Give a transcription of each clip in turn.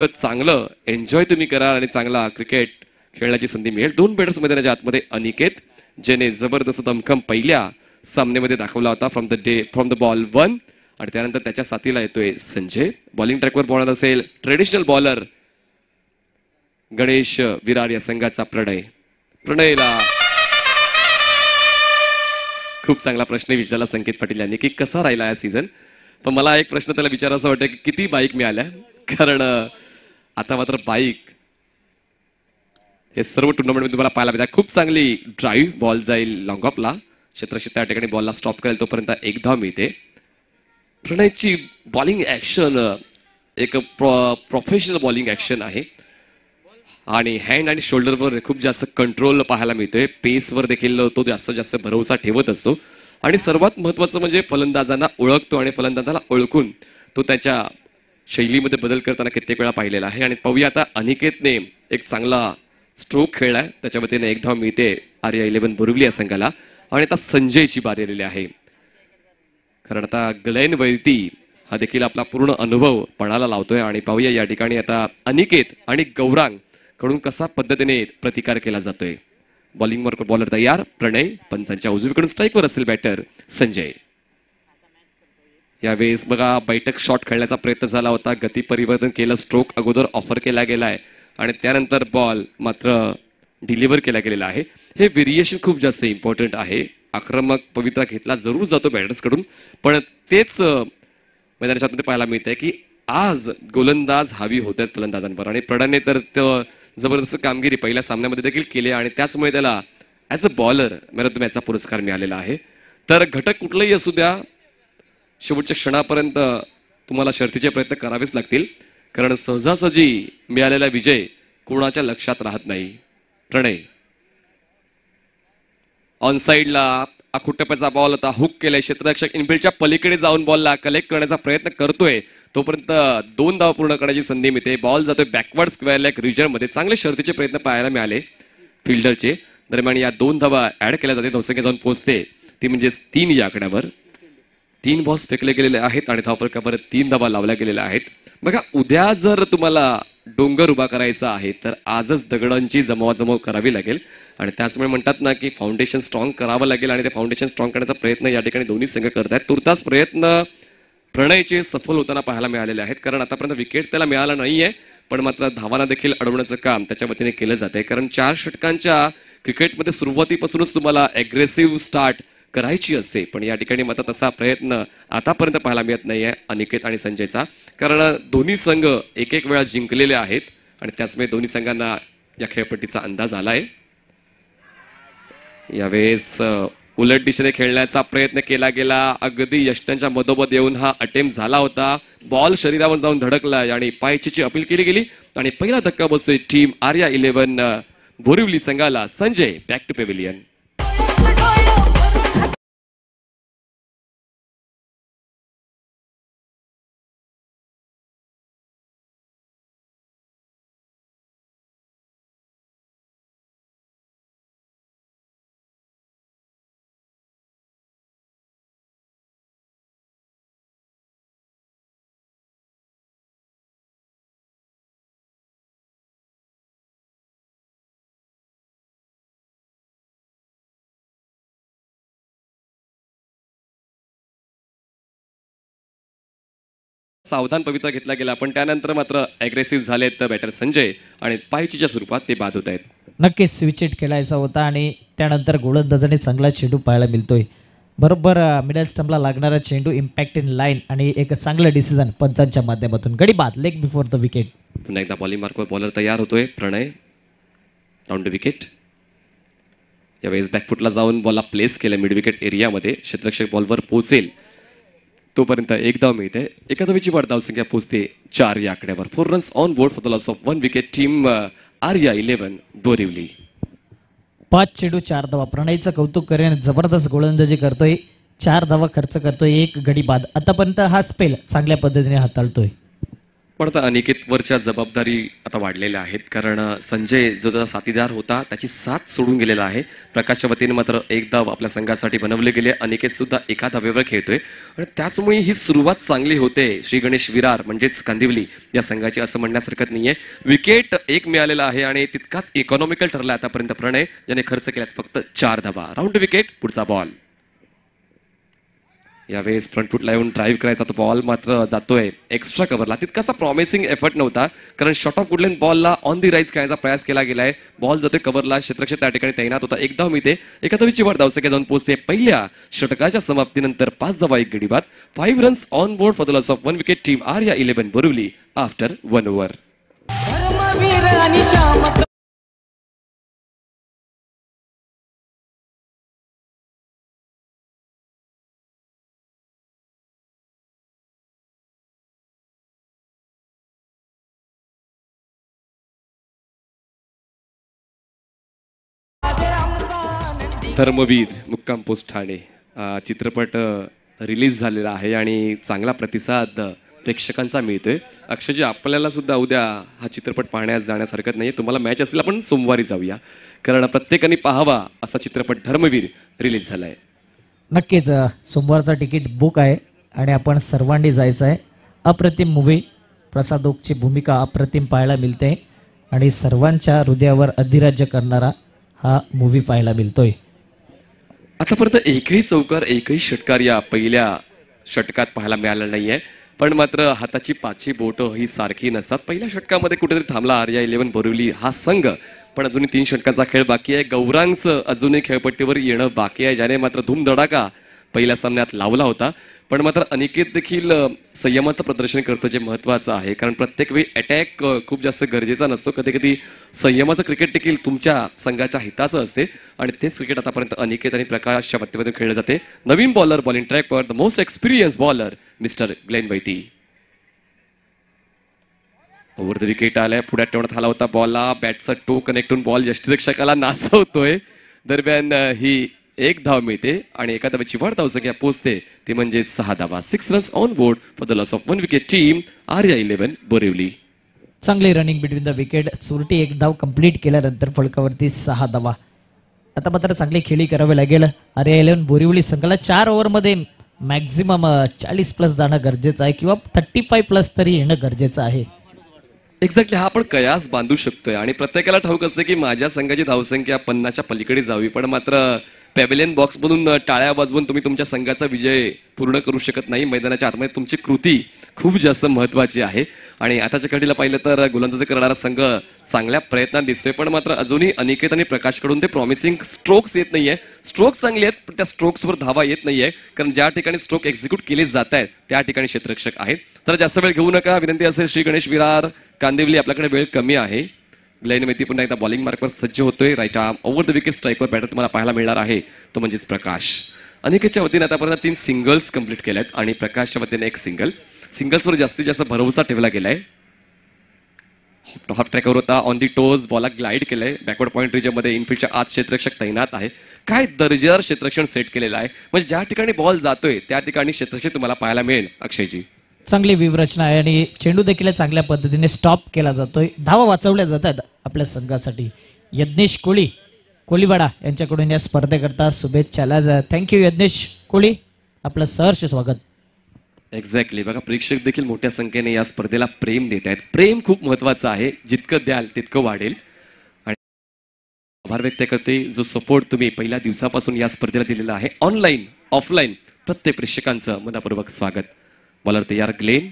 चांगलं एन्जॉय तुम्ही करा आणि चांगला क्रिकेट खेळण्याची संधी मिळेल. दोन बॅटर्स मैदानाच्या आतमध्ये अनिकेत, ज्याने जबरदस्त दमखम पहिल्या सामन्यामध्ये दाखवला होता फ्रॉम द बॉल 1, आणि त्यानंतर त्याच्या साथीला येतोय संजय. बॉलिंग ट्रॅकवर बॉलर असेल ट्रेडिशनल बॉलर गणेश विरार या संघाचा प्रणयला खूप चांगला प्रश्न विचारला संकेत पाटील यांनी की कसा राहिला हा सीझन. पण मला एक प्रश्न त्याला विचारायचा वाटतं की किती बाईक मिळाल्या, कारण आता मात्र बाईक हे सर्व टुर्नामेंटमध्ये तुम्हाला पाहायला मिळतात. खूप चांगली ड्राईव्ह, बॉल जाईल लॉंग ऑफला, क्षेत्रक्षेत्र त्या ठिकाणी बॉलला स्टॉप करेल तोपर्यंत एक धाव मिळते. प्रणयची बॉलिंग ॲक्शन एक प्रोफेशनल बॉलिंग ॲक्शन आहे आणि हँड आणि शोल्डरवर खूप जास्त कंट्रोल पाहायला मिळतोय. पेसवर देखील तो जास्त भरवसा ठेवत असतो आणि सर्वात महत्त्वाचं म्हणजे फलंदाजांना ओळखतो आणि फलंदाजाला ओळखून तो त्याच्या शैलीमध्ये बदल करताना कित्येक वेळा पाहिलेला आहे. आणि पाहूया आता अनिकेतने एक चांगला स्ट्रोक खेळलाय, त्याच्या वतीने एक धाव मिळते आर्या 11 बोरिवली या संघाला. आणि आता संजयची बारी आलेली आहे, कारण आता ग्लेन वैती हा देखील आपला पूर्ण अनुभव पणाला लावतोय. आणि पाहूया या ठिकाणी आता अनिकेत आणि गौरांग कडून कसा पद्धतीने प्रतिकार केला जातोय. बॉलिंगवर बॉलर तयार प्रणय, पंचांच्या उजवीकडून स्ट्राईकवर असेल बॅटर संजय. यावेळेस बघा बैठक शॉट खेळण्याचा प्रयत्न झाला होता, गती परिवर्तन केलं, स्ट्रोक अगोदर ऑफर केला गेलाय आणि त्यानंतर बॉल मात्र डिलिव्हर केला गेलेला आहे. हे व्हेरिएशन खूप जास्त इम्पॉर्टंट आहे. आक्रमक पवित्रा घेतला जरूर जातो बॅटर्स कडून, पण तेच मैदानाच्या आतमध्ये पाहायला मिळतंय की आज गोलंदाज हावी होत आहेत फलंदाजांवर. आणि प्रणयने तर जबरदस्त कामगिरी पहिल्या सामन्यामध्ये देखील केली आणि त्याचमुळे त्याला as a bowler man of the मॅचचा पुरस्कार मिळालेला आहे. तर घटक कुठलाही असू द्या, शेवटच्या क्षणापर्यंत तुम्हाला शर्तीचे प्रयत्न करावेच लागतील, कारण सहजासहजी मिळालेला विजय कोणाच्या लक्षात राहत नाही. प्रणय ऑन साईडला आखुटप्याचा बॉल होता, हुक केलाय, क्षेत्ररक्षक इनफिल्डच्या पलीकडे जाऊन बॉलला कलेक्ट करण्याचा प्रयत्न करतोय, तोपर्यंत 2 धाव पूर्ण करण्याची संधी मिळते. बॉल जातोय बॅकवर्ड स्क्वेअर लेग रिजनमध्ये. चांगले शर्तीचे प्रयत्न पाहायला मिळाले फिल्डरचे. दरम्यान या 2 धावा ऍड केल्या जाते, धावसंख्या जाऊन पोहोचते ती म्हणजे 3 या आकड्यावर. 3 बॉल्स फेकले गेलेले आहेत आणि धावफलकावर 3 धावा लावल्या गेलेल्या आहेत. बघा, उद्या जर तुम्हाला डोंगर उभा करायचा आहे तर आजच दगडांची जमवाजमव करावी लागेल आणि त्याचमुळे म्हणतात ना की फाउंडेशन स्ट्रॉंग करावं लागेल आणि ते फाउंडेशन स्ट्रॉंग करण्याचा प्रयत्न या ठिकाणी दोन्ही संघ करत आहेत. तुर्तास प्रयत्न प्रणयचे सफल होताना पाहायला मिळालेले आहेत, कारण आतापर्यंत विकेट त्याला मिळाला नाहीये, पण मात्र धावांना देखील अडवण्याचं काम त्याच्या वतीने केलं जाते. कारण 4 षटकांच्या क्रिकेटमध्ये सुरुवातीपासूनच तुम्हाला ॲग्रेसिव्ह स्टार्ट करायची असते, पण या ठिकाणी मात्र तसा प्रयत्न आतापर्यंत पाहायला मिळत नाहीये अनिकेत आणि संजयचा, कारण दोन्ही संघ एक वेळा जिंकलेले आहेत आणि त्याचमुळे दोन्ही संघांना या खेळपट्टीचा अंदाज आलाय. यावेळेस उलट दिशेने खेळण्याचा प्रयत्न केला गेला, अगदी यष्टांच्या मधोमध येऊन हा अटेम्प्ट झाला होता. बॉल शरीरावर जाऊन धडकला आणि पायचीची अपील केली गेली आणि पहिला धक्का बसतोय टीम आर्या 11 बोरिवली संघाला. Sanjay back to pavilion. सावधान पवित्रा घेतला गेला, पण त्यानंतर मात्र अग्रेसिव्ह झालेत बॅटर संजय आणि पायचीच्या स्वरूपात ते बाद होत आहेत. नक्कीच विकेट खेळायचा होता आणि त्यानंतर गोलंदाजाने चांगला चेंडू पाहायला मिळतोय. बरोबर मिडल स्टंपला लागणारा चेंडू, इम्पॅक्ट इन लाईन आणि एक चांगलं डिसिजन पंचांच्या माध्यमातून. गडी बाद, लेग बिफोर द विकेट. पुन्हा एकदा बॉलिंग मार्कवर बॉलर तयार होतोय प्रणय. Round wicket. यावेळेस बॅकफुटला जाऊन बॉलला प्लेस केलं मिड विकेट एरियामध्ये. क्षेत्ररक्षक बॉलवर पोहोचेल तोपर्यंत एक धाव मिळते. एका धावेची वाढ धावसंख्या पोहोचते 4 या आकड्यावर. 4 runs on board for the loss of 1 wicket. Team Arya 11 Borivali. 5 चेंडू 4 धावा. प्रणयचं कौतुक करेन, जबरदस्त गोलंदाजी करतोय, 4 धावा खर्च करतोय, 1 गडी बाद. आतापर्यंत हा स्पेल चांगल्या पद्धतीने हाताळतोय. पण आता अनिकेतवरच्या जबाबदारी आता वाढलेल्या आहेत कारण संजय जो त्याचा साथीदार होता त्याची साथ सोडून गेलेला आहे. प्रकाशच्या वतीने मात्र एक धाव आपल्या संघासाठी बनवले गेले. अनिकेत सुद्धा एका धावेवर खेळतोय आणि त्याचमुळे ही सुरुवात चांगली होते. श्री गणेश विरार म्हणजेच कांदिवली या संघाची असं म्हणण्यास हरकत नाहीये. विकेट एक मिळालेला आहे आणि तितकाच इकॉनॉमिकल ठरला आतापर्यंत प्रणय, ज्याने खर्च केल्यात फक्त 4 धावा. राऊंड विकेट, पुढचा बॉल. यावेळेस फ्रंट फूटला येऊन ड्राईव्ह करायचा तो बॉल मात्र जातोय एक्स्ट्रा कव्हरला. तितकासा प्रॉमिसिंग एफर्ट नव्हता कारण शॉर्ट ऑफ गुडलेन बॉलला ऑन दी राईज खेळायचा प्रयास केला गेलाय. बॉल जातोय कव्हरला, क्षेत्ररक्षक त्या ठिकाणी तैनात होता. एक धाव मिळते, एका धावीची वाढ धावसंख्या जाऊन पोहोचते. पहिल्या षटकाच्या समाप्तीनंतर 5 धावा 1 गडी बाद. 5 runs on board for the loss of 1 wicket. Team Arya 11 Borivali after 1 over. Dharmaveer मुक्काम पोस्ट ठाणे चित्रपट रिलीज झालेला आहे आणि चांगला प्रतिसाद प्रेक्षकांचा मिळतोय. अक्षयजी, आपल्याला सुद्धा उद्या हा चित्रपट पाहण्यास जाण्यास हरकत नाही. तुम्हाला मॅच असेल आपण सोमवारी जाऊया कारण प्रत्येकाने पाहावा असा चित्रपट धर्मवीर रिलीज झालाय. नक्कीच सोमवारचा तिकीट बुक आहे आणि आपण सर्वांनी जायचं आहे. अप्रतिम मूवी, प्रसाद ओकची भूमिका अप्रतिम पाहायला मिळते आणि सर्वांच्या हृदयावर अधिराज्य करणारा हा मूवी पाहायला मिळतोय. आतापर्यंत एकही चौकार एकही षटकार या पहिल्या षटकात पाहायला मिळालं नाहीये. पण मात्र हाताची 5 बोटं ही सारखी नसतात. पहिल्या षटकामध्ये कुठेतरी थांबला आर्या 11 बोरिवली हा संघ, पण अजूनही 3 षटकाचा खेळ बाकी आहे. गौरांगचं अजूनही खेळपट्टीवर येणं बाकी आहे, ज्याने मात्र धूमधडाका पहिल्या सामन्यात लावला होता. पण मात्र अनिकेत देखील संयमाचं प्रदर्शन करतो, जे महत्त्वाचं आहे कारण प्रत्येक वेळी अटॅक खूप जास्त गरजेचा नसतो. कधी कधी संयमाचं क्रिकेट देखील तुमच्या संघाच्या हिताचं असते आणि तेच क्रिकेट आतापर्यंत अनिकेत आणि प्रकाशच्या माध्यमातून खेळलं जाते. नवीन बॉलर बॉलिंग ट्रॅकवर the most experience bowler mister Glenn Vaiti. Over the wicket आलाय, पुढ्यात ठेवण्यात आला होता बॉलला. बॅटचा टो कनेक्ट होऊन बॉल यष्टिरक्षकाला नाचवतोय. दरम्यान ही एक धाव मिळते आणि एका धावेची वाढ धावसंख्या पोहोचते, ती म्हणजे 6 धावा. 6 runs on board for the loss of 1 wicket. Team Arya 11 Borivali. चांगली रनिंग बिटवीन द विकेट. चुरटी एक धाव कंप्लीट केल्यानंतर फलकावरती 6 धावा. आता मात्र चांगली खेळी करावी लागेल आर्या 11 बोरिवली संघाला. 4 ओव्हरमध्ये मॅक्झिमम 40+ जाणं गरजेचं आहे किंवा 35+ तरी येणं गरजेचं आहे. एक्झॅक्टली, हा आपण कयास बांधू शकतोय आणि प्रत्येकाला ठाऊक असते की माझ्या संघाची धावसंख्या 50च्या पलीकडे जावी. पण मात्र पॅव्हिलियन बॉक्समधून टाळ्या वाजवून तुम्ही तुमच्या संघाचा विजय पूर्ण करू शकत नाही. मैदानाच्या आतमध्ये तुमची कृती खूप जास्त महत्त्वाची आहे आणि आताच्या घडीला पाहिलं तर गोलंदाजी करणारा संघ चांगल्या प्रयत्नात दिसतोय. पण मात्र अजूनही अनिकेत आणि प्रकाशकडून ते प्रॉमिसिंग स्ट्रोक्स येत नाहीये. स्ट्रोक्स चांगले आहेत पण त्या स्ट्रोक्सवर धावा येत नाहीये कारण ज्या ठिकाणी स्ट्रोक एक्झिक्यूट केले जात आहेत त्या ठिकाणी क्षेत्ररक्षक आहेत. तर जास्त वेळ घेऊ नका, विनंती असेल. श्री गणेश विरार कांदिवली, आपल्याकडे वेळ कमी आहे. ग्लेन वैती पुन्हा एकदा बॉलिंग मार्कवर सज्ज होतोय. Right arm over the wicket स्ट्राईकवर बॅटर तुम्हाला पाहायला मिळणार आहे, तो म्हणजेच प्रकाश. अनिकेतच्या वतीने आतापर्यंत 3 सिंगल्स कंप्लीट केल्यात आणि प्रकाशच्या वतीने 1 सिंगल. सिंगल्सवर जास्तीत जास्त भरोसा ठेवला गेलाय. हाफ ट्रॅकवर होता, ऑन दी टोज, बॉला ग्लाइड केलंय. बॅकवर्ड पॉईंट रिजनमध्ये इनफिल्डच्या आत क्षेत्ररक्षक तैनात आहे. काय दर्जेदार क्षेत्ररक्षण सेट केलेलं आहे, म्हणजे ज्या ठिकाणी बॉल जातोय त्या ठिकाणी क्षेत्ररक्षक तुम्हाला पाहायला मिळेल. अक्षयजी, चांगली व्यूहरचना आहे आणि चेंडू देखील चांगल्या पद्धतीने स्टॉप केला जातोय. धावा वाचवल्या जातात आपल्या संघासाठी. यज्ञेश कोळीवाडा यांच्याकडून या स्पर्धेकरता शुभेच्छा. थँक्यू यज्ञेश कोळी, आपलं सहर्ष स्वागत. एक्झॅक्टली, बघा प्रेक्षक देखील मोठ्या संख्येने या स्पर्धेला प्रेम देत आहेत. प्रेम खूप महत्वाचं आहे, जितकं द्याल तितकं वाढेल. आणि आभार व्यक्त करते जो सपोर्ट तुम्ही पहिल्या दिवसापासून या स्पर्धेला दिलेला आहे. ऑनलाईन ऑफलाईन प्रत्येक प्रेक्षकांचं मनपूर्वक स्वागत. बॉलर तयार ग्लेन.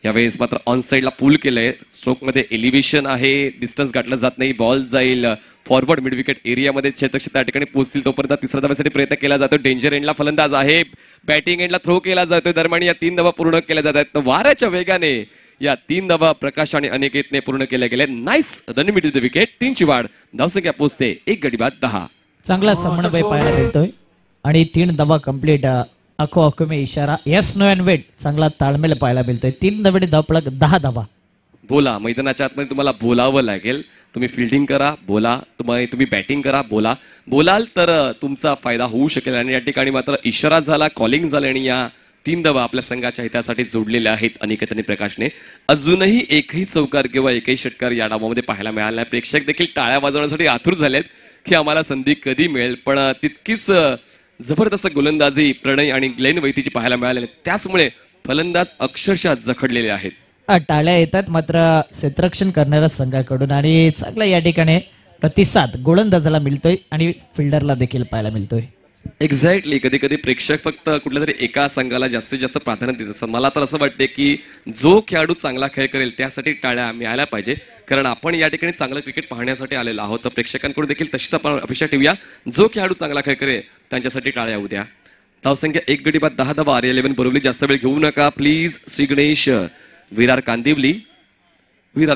यावेळेस मात्र ऑन साईडला पूल केलंय. स्ट्रोकमध्ये एलिव्हेशन आहे, डिस्टन्स गाठलं जात नाही. बॉल जाईल फॉरवर्ड मिड विकेट एरियामध्ये. क्षेत्ररक्षक त्या ठिकाणी पोहोचतील तोपर्यंत तिसऱ्या धावेसाठी प्रयत्न केला जातो. डेंजर एंडला फलंदाज आहे, बॅटिंग एंडला थ्रो केला जातोय. दरम्यान या 3 धावा पूर्ण केल्या जात आहेत. वाऱ्याच्या वेगाने या 3 धावा प्रकाश आणि अनिकेतने पूर्ण केल्या गेल्या. Nice run mid the wicket. 3 ची वाढ धावसंख्या पोहोचते 1 गडी बाद 10. चांगला समन्वय पाहायला मिळतोय आणि 3 धावा कंप्लीट. अखो में इशारा, यस नो अँड वेट. चांगला ताळमेळ पाहायला मिळतोय. 3 धावेने धावपळक 10 धावा. बोला, मैदानाच्या आतमध्ये तुम्हाला बोलावं लागेल. तुम्ही फिल्डिंग करा, बोला. तुम्ही बॅटिंग करा, बोलाल तर तुमचा फायदा होऊ शकेल. आणि या ठिकाणी मात्र इशारा झाला, कॉलिंग झालं आणि या 3 धावा आपल्या संघाच्या हितासाठी जोडलेल्या आहेत अनिकेत आणि प्रकाशने. अजूनही एकही चौकार किंवा एकही षटकार या डावामध्ये पाहायला मिळाला नाही. प्रेक्षक देखील टाळ्या वाजवण्यासाठी आतुर झालेत की आम्हाला संधी कधी मिळेल, पण तितकीच जबरदस्त गोलंदाजी प्रणय आणि ग्लेन वैतीची पाहायला मिळाली. त्याचमुळे फलंदाज अक्षरशः जखडलेले आहेत. टाळ्या येतात मात्र क्षेत्ररक्षण करणाऱ्या संघाकडून आणि चांगला या ठिकाणी प्रतिसाद गोलंदाजाला मिळतोय आणि फिल्डरला देखील पाहायला मिळतोय. एक्झॅक्टली. कधी कधी प्रेक्षक फक्त कुठल्या तरी एका संघाला जास्तीत जास्त प्राधान्य देत असतात. मला तर असं वाटते की जो खेळाडू चांगला खेळ करेल त्यासाठी टाळ्या मिळायला पाहिजे, कारण आपण या ठिकाणी चांगलं क्रिकेट पाहण्यासाठी आलेलो आहोत. तर प्रेक्षकांकडून देखील तशीच आपण अपेक्षा ठेवूया. जो खेळाडू चांगला खेळ करेल त्यांच्यासाठी टाळ्या होऊ द्या. धावसंख्या 1 गडी बाद 10 धावा. RA11 बोरिवली. जास्त वेळ घेऊ नका प्लीज. श्री गणेश. विरार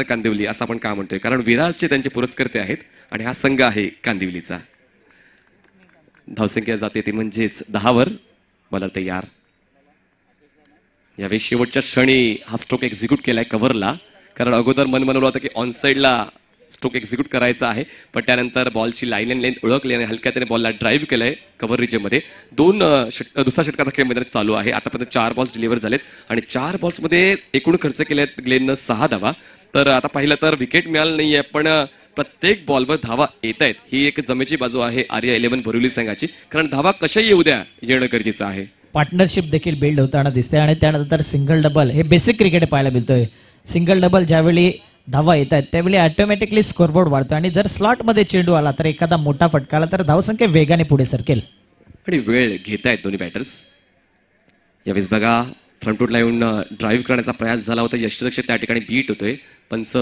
कांदिवली असं आपण का म्हणतोय, कारण विरारचे त्यांचे पुरस्कर्ते आहेत आणि हा संघ आहे कांदिवलीचा. धावसंख्या जाते ती म्हणजेच 10 वर. बॉलर तयार. यावेळी शेवटच्या क्षणी हा स्ट्रोक एक्झिक्यूट केलाय कव्हरला, कारण अगोदर मन बनवलं होतं की ऑन साईडला स्ट्रोक एक्झिक्यूट करायचा आहे, पण त्यानंतर बॉलची लाईन अँड लेंथ ओळखली आणि हलक्या त्याने बॉलला ड्राईव्ह केलंय कव्हर रिजमध्ये. दुसरा षटकाचा खेळ मैदानात चालू आहे. आतापर्यंत 4 बॉल्स डिलिव्हर झालेत आणि 4 बॉल्समध्ये एकूण खर्च केलेत ग्लेननं 6 धावा. तर आता पाहिलं तर विकेट मिळालं नाहीये, पण प्रत्येक बॉलवर धावा येत आहेत. ही एक जमेची बाजू आहे RA11 बोरिवली संघाची, कारण धावा कशाही येऊ द्या येणं गरजेचं आहे. पार्टनरशिप देखील बिल्ड होताना दिसते आणि त्यानंतर सिंगल डबल हे बेसिक क्रिकेट पाहायला मिळतोय. सिंगल डबल ज्यावेळी धावा येत आहेत त्यावेळी ऑटोमॅटिकली स्कोरबोर्ड वाढतो आणि जर स्लॉटमध्ये चेंडू आला तर एखादा मोठा फटका आला तर धावसंख्या वेगाने पुढे सरकेल. आणि वेळ घेत आहेत दोन्ही बॅटर्स. यावेळेस बघा फ्रंटफूटला येऊन ड्राईव्ह करण्याचा प्रयास झाला होता. यष्टिरक्षक त्या ठिकाणी बीट होतोय. पंच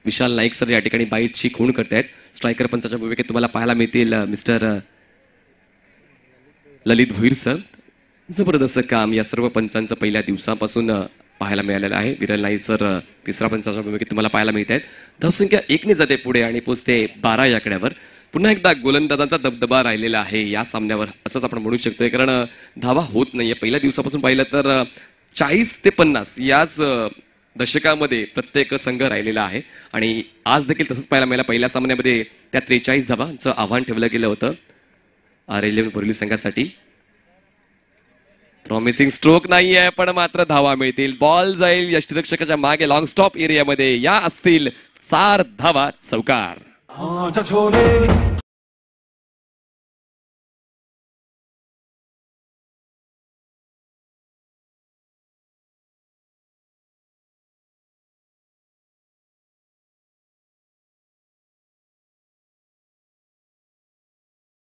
विशाल नाईक सर या ठिकाणी बाईटची खूण करतायत. स्ट्रायकर पंचाच्या भूमिकेत तुम्हाला पाहायला मिळतील मिस्टर ललित भोईर सर. जबरदस्त काम या सर्व पंचांचं पहिल्या दिवसापासून पाहायला मिळालेलं आहे. विरल नाईक सर तिसरा पंचाच्या भूमिकेत तुम्हाला पाहायला मिळत आहेत. धावसंख्या 1 ने जाते पुढे आणि पोचते 12 या आकड्यावर. पुन्हा एकदा गोलंदाजांचा दबदबा राहिलेला आहे या सामन्यावर असंच आपण म्हणू शकतोय, कारण धावा होत नाहीये. पहिल्या दिवसापासून पाहिलं तर 40 ते 50 याच दशकामध्ये प्रत्येक संघ राहिलेला आहे आणि आज देखील तसंच पाहायला मिळालं. पहिल्या सामन्यामध्ये त्या 43 धावांचं आव्हान ठेवलं गेलं होतं RA11 बोरिवली संघासाठी. प्रॉमिसिंग स्ट्रोक नाहीये, पण मात्र धावा मिळतील. बॉल जाईल यष्टिरक्षकाच्या मागे लॉंग स्टॉप एरियामध्ये. या असतील 4 धावा चौकार.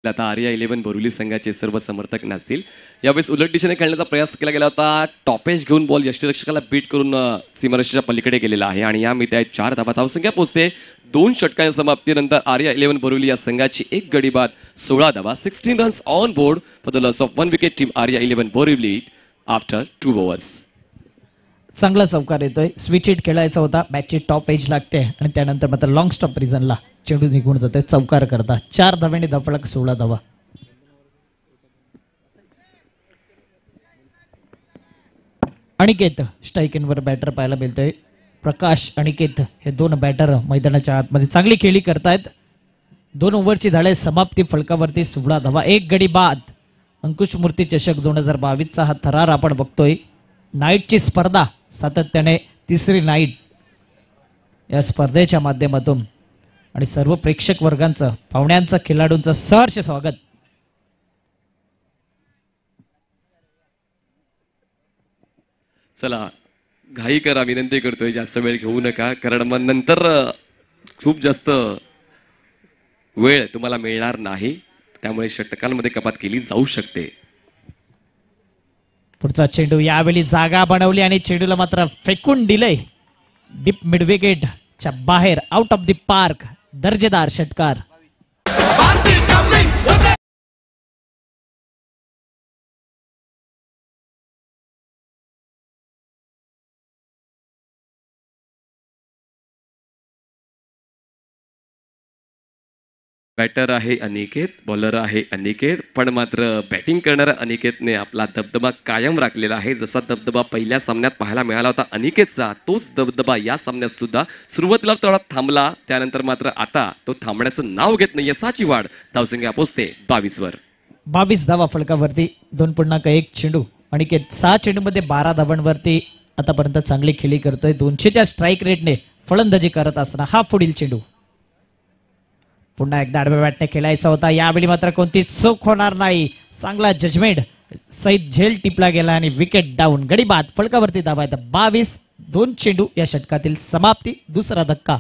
आता RA11 बोरिवली संघाचे सर्व समर्थक नसतील. यावेळेस उलट दिशेने खेळण्याचा प्रयास केला गेला होता. टॉपेज घेऊन बॉल यष्टिरक्षकाला बीट करून सीमारेषेच्या पलीकडे गेलेला आहे आणि या मिळते 4 धावा. धावसंख्या पोहोचते 2 षटकांच्या समाप्तीनंतर RA11 बोरिवली या संघाची 1 गडी बाद 16 धावा. 16 runs on board for the loss of 1 wicket team RA11 Borivali after 2 overs. चांगला चौकार येतोय. स्विच हिट खेळायचा होता. बॅटची टॉप एज लागते आणि त्यानंतर मात्र लॉंग स्टॉप रिझनला चेंडू निघून जातोय. चौकार करता 4 धाव्यांनी धावफलक 16 धावा. अनिकेत स्ट्राईकिंगवर बॅटर पाहायला मिळतोय. प्रकाश अनिकेत हे 2 बॅटर मैदानाच्या आतमध्ये चांगली खेळी करतायत. 2 ओव्हरची झाले समाप्ती. फलकावरती 16 धावा 1 गडी बाद. अंकुश मूर्ती चषक 2022चा हा थरार आपण बघतोय. नाईटची स्पर्धा सातत्याने 3री नाईट या स्पर्धेच्या माध्यमातून आणि सर्व प्रेक्षक वर्गांचं पाहुण्यांचं खेळाडूंचं सहर्ष स्वागत. चला घाई करा, विनंती करतोय, जास्त वेळ घेऊ नका, कारण मग नंतर खूप जास्त वेळ तुम्हाला मिळणार नाही. त्यामुळे षटकांमध्ये कपात केली जाऊ शकते. पुढचा चेंडू यावेळी जागा बनवली आणि चेंडूला मात्र फेकून दिलंय डीप मिड विकेटच्या बाहेर. Out of the park. दर्जेदार षटकार. बॅटर आहे अनिकेत, बॉलर आहे अनिकेत, पण मात्र बॅटिंग करणाऱ्या अनिकेतने आपला दबदबा कायम राखलेला आहे. जसा दबदबा पहिल्या सामन्यात पाहायला मिळाला होता अनिकेतचा, तोच दबदबा या सामन्यात सुद्धा सुरुवातीला थोडा थांबला, त्यानंतर मात्र आता तो थांबण्याचं नाव घेत नाही. 6ची वाढ. धावसंख्या पोहोचते 22 वर. 22 धावा फलकावरती. 2.1 चेंडू अनिकेत 6 चेंडूमध्ये 12 धावांवरती आतापर्यंत चांगली खेळी करतोय. 200च्या स्ट्राईक रेटने फलंदाजी करत असताना हा पुढील चेंडू पुन्हा एकदा आडव्या बॅटने खेळायचा होता. यावेळी मात्र कोणती चूक होणार नाही. चांगला जजमेंट सहित झेल टिपला गेला आणि विकेट डाऊन. गडी बाद. फलकावरती धावा आहेत 22. 2 चेंडू या षटकातील समाप्ती. दुसरा धक्का.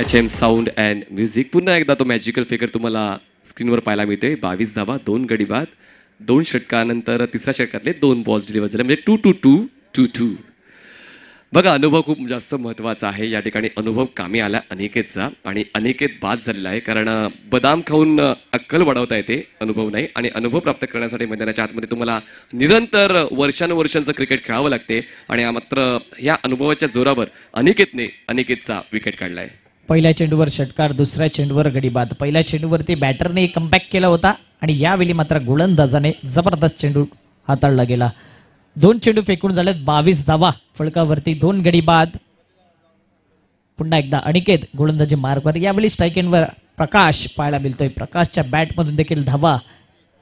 HM sound and music. पुन्हा एकदा तो मॅजिकल फिगर तुम्हाला स्क्रीनवर पाहायला मिळते. 22 धावा, 2 गडी बाद. 2 षटकानंतर तिसऱ्या षटकातले 2 बॉल्स डिलिव्हर झाले, म्हणजे 2-2-2-2-2. बघा, अनुभव खूप जास्त महत्त्वाचा आहे. या ठिकाणी अनुभव कामी आला अनिकेतचा आणि अनिकेत बाद झालेला आहे, कारण बदाम खाऊन अक्कल वाढवता येते, अनुभव नाही. आणि अनुभव प्राप्त करण्यासाठी मैदानाच्या आतमध्ये तुम्हाला निरंतर वर्षानुवर्षांचं क्रिकेट खेळावं लागते. आणि मात्र या अनुभवाच्या जोरावर अनिकेतचा विकेट काढला आहे. पहिल्या चेंडूवर षटकार, दुसऱ्या चेंडूवर गडी बाद. पहिल्या चेंडूवरती बॅटरने कमबॅक केला होता आणि यावेळी मात्र गोलंदाजाने जबरदस्त चेंडू हाताळला गेला. 2 चेंडू फेकून झालेत 22 धावा. फलकावरती 2 गडी बाद. पुन्हा एकदा अनिकेत गोलंदाजी मार्गवर. यावेळी स्ट्राईक एंडवर प्रकाश पाहायला मिळतोय. प्रकाशच्या बॅटमधून देखील धावा.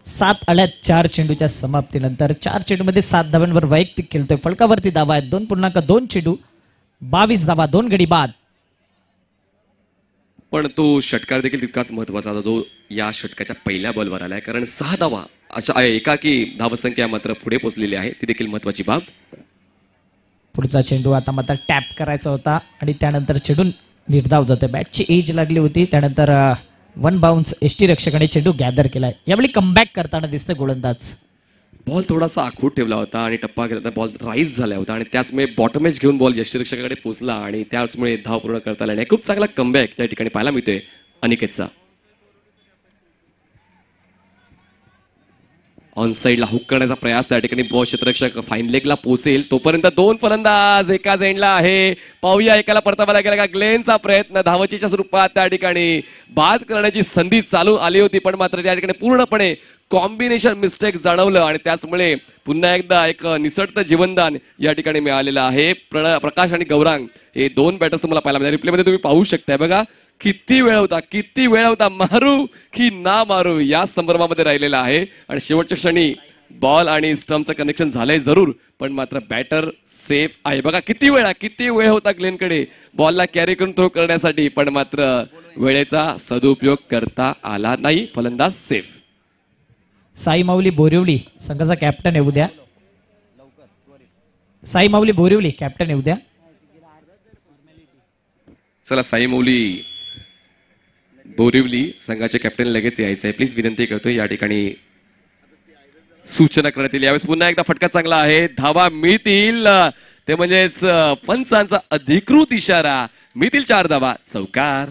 7 आल्यात 4 चेंडूच्या समाप्तीनंतर. 4 चेंडूमध्ये 7 धावांवर वैयक्तिक खेळतोय. फलकावरती धावा आहेत 2.2 चेंडू, 22 धावा, 2 गडी बाद. पण तो षटकार देखील तितकाच महत्त्वाचा होता, जो या षटकाच्या पहिल्या बॉलवर आलाय, कारण 6 धावा अशा एकाकी धावसंख्या मात्र पुढे पोहोचलेली आहे, ती देखील महत्त्वाची बाब. पुढचा चेंडू आता मात्र टॅप करायचा होता आणि त्यानंतर चेंडू निर्धाव जातोय. बॅटची एज लागली होती. त्यानंतर 1 बाउन्स एसटी रक्षकाने चेंडू गॅदर केलाय. यावेळी कमबॅक करताना दिसतोय गोलंदाज. बॉल थोडासा आखूट ठेवला होता आणि टप्पा केला होता. बॉल राईज झाला होता आणि त्याचमुळे बॉटम एज घेऊन बॉल यष्टीरक्षकाकडे पोहोचला आणि त्याचमुळे धाव पूर्ण करता आला नाही. खूप चांगला कमबॅक त्या ठिकाणी पाहायला मिळतोय अनिकेतचा. ऑन साईडला हुक करण्याचा प्रयास त्या ठिकाणी बॉल क्षेत्ररक्षक फाईन लेगला पोहोचेल तोपर्यंत 2 फलंदाज एकाच एंडला आहे. पाहूया एकाला परतावायला गेला का. ग्लेनचा प्रयत्न धावचीच्या स्वरूपात त्या ठिकाणी बाद करण्याची संधी चालू आली होती, पण मात्र त्या ठिकाणी पूर्णपणे कॉम्बिनेशन मिस्टेक जाणवलं आणि त्याचमुळे पुन्हा एकदा एक निसटतं जीवनदान या ठिकाणी मिळालेलं आहे. प्रकाश आणि गौरांग हे 2 बॅटर्स तुम्हाला पाहायला मिळतात. रिप्लेमध्ये तुम्ही पाहू शकताय. बघा किती वेळ होता, मारू की ना मारू या संभ्रमामध्ये राहिलेला आहे. आणि शेवटच्या क्षणी बॉल आणि स्टम्पचं कनेक्शन झालंय जरूर, पण मात्र बॅटर सेफ आहे. बघा किती वेळ होता ग्लेनकडे बॉलला कॅरी करून थ्रो करण्यासाठी, पण मात्र वेळेचा सदुपयोग करता आला नाही. फलंदाज सेफ. साई माऊली बोरिवली संघाचा कॅप्टन आहे उद्या. साई माऊली बोरिवली कॅप्टन आहे उद्या. चला, साई माऊली बोरिवली संघाचे कॅप्टन लगेच यायचं आहे. प्लीज विनंती करतोय. या ठिकाणी सूचना करण्यात येईल. यावेळेस पुन्हा एकदा फटका चांगला आहे. धावा मिळतील, ते म्हणजेच पंचांचा अधिकृत इशारा. मिळतील 4 धावा. चौकार.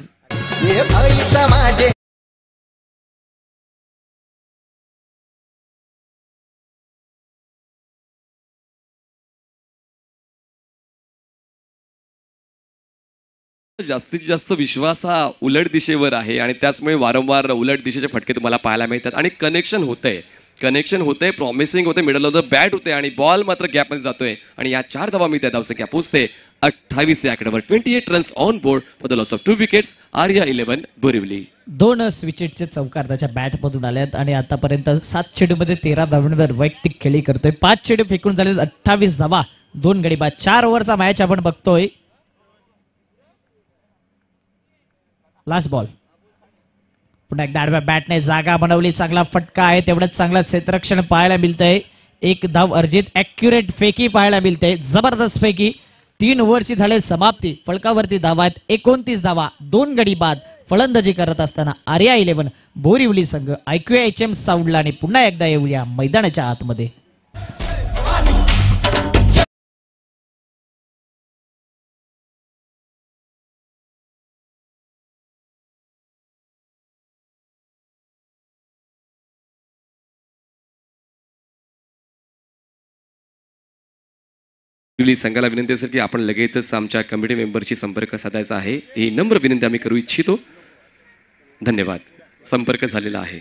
जास्तीत जास्त विश्वास हा उलट दिशेवर आहे आणि त्याचमुळे वारंवार उलट दिशेचे फटके तुम्हाला पाहायला मिळतात आणि कनेक्शन होतंय, प्रॉमिसिंग होते, मिडल ऑफ द बॅट होते आणि बॉल मात्र गॅपमध्ये जातोय आणि या 4 धावा मिळतात. धावसंख्या पोहोचते 28 या आकड्यावर. 28 runs on board for the loss of 2 wickets. Arya 11 Borivali. 2 स्विचेटचे चौकार त्याच्या बॅटमधून आल्यात आणि आतापर्यंत 7 चेंडूमध्ये 13 धावांवर वैयक्तिक खेळी करतोय. 5 चेंडू फेकून झाले 28 धावा, 2 गडी बाद. 4 ओव्हरचा मॅच आपण बघतोय. Last ball. पुन्हा एकदा आडव्या बॅटने जागा बनवली. चांगला फटका आहे, तेवढंच चांगलं क्षेत्ररक्षण पाहायला मिळतंय. 1 धाव अर्जित. ॲक्युरेट फेकी पाहायला मिळते. जबरदस्त फेकी. 3 ओव्हरची झाले समाप्ती. फलकावरती धावा आहेत 29 धावा, 2 गडी बाद. फलंदाजी करत असताना आर्या 11 बोरिवली संघ. ऐकूया HM साऊंडला आणि पुन्हा एकदा येऊया मैदानाच्या आतमध्ये. संघाला विनंती असेल की आपण लगेचच आमच्या कमिटी मेंबरशी संपर्क साधायचा आहे. ही नम्र विनंती आम्ही करू इच्छितो. धन्यवाद. संपर्क झालेला आहे.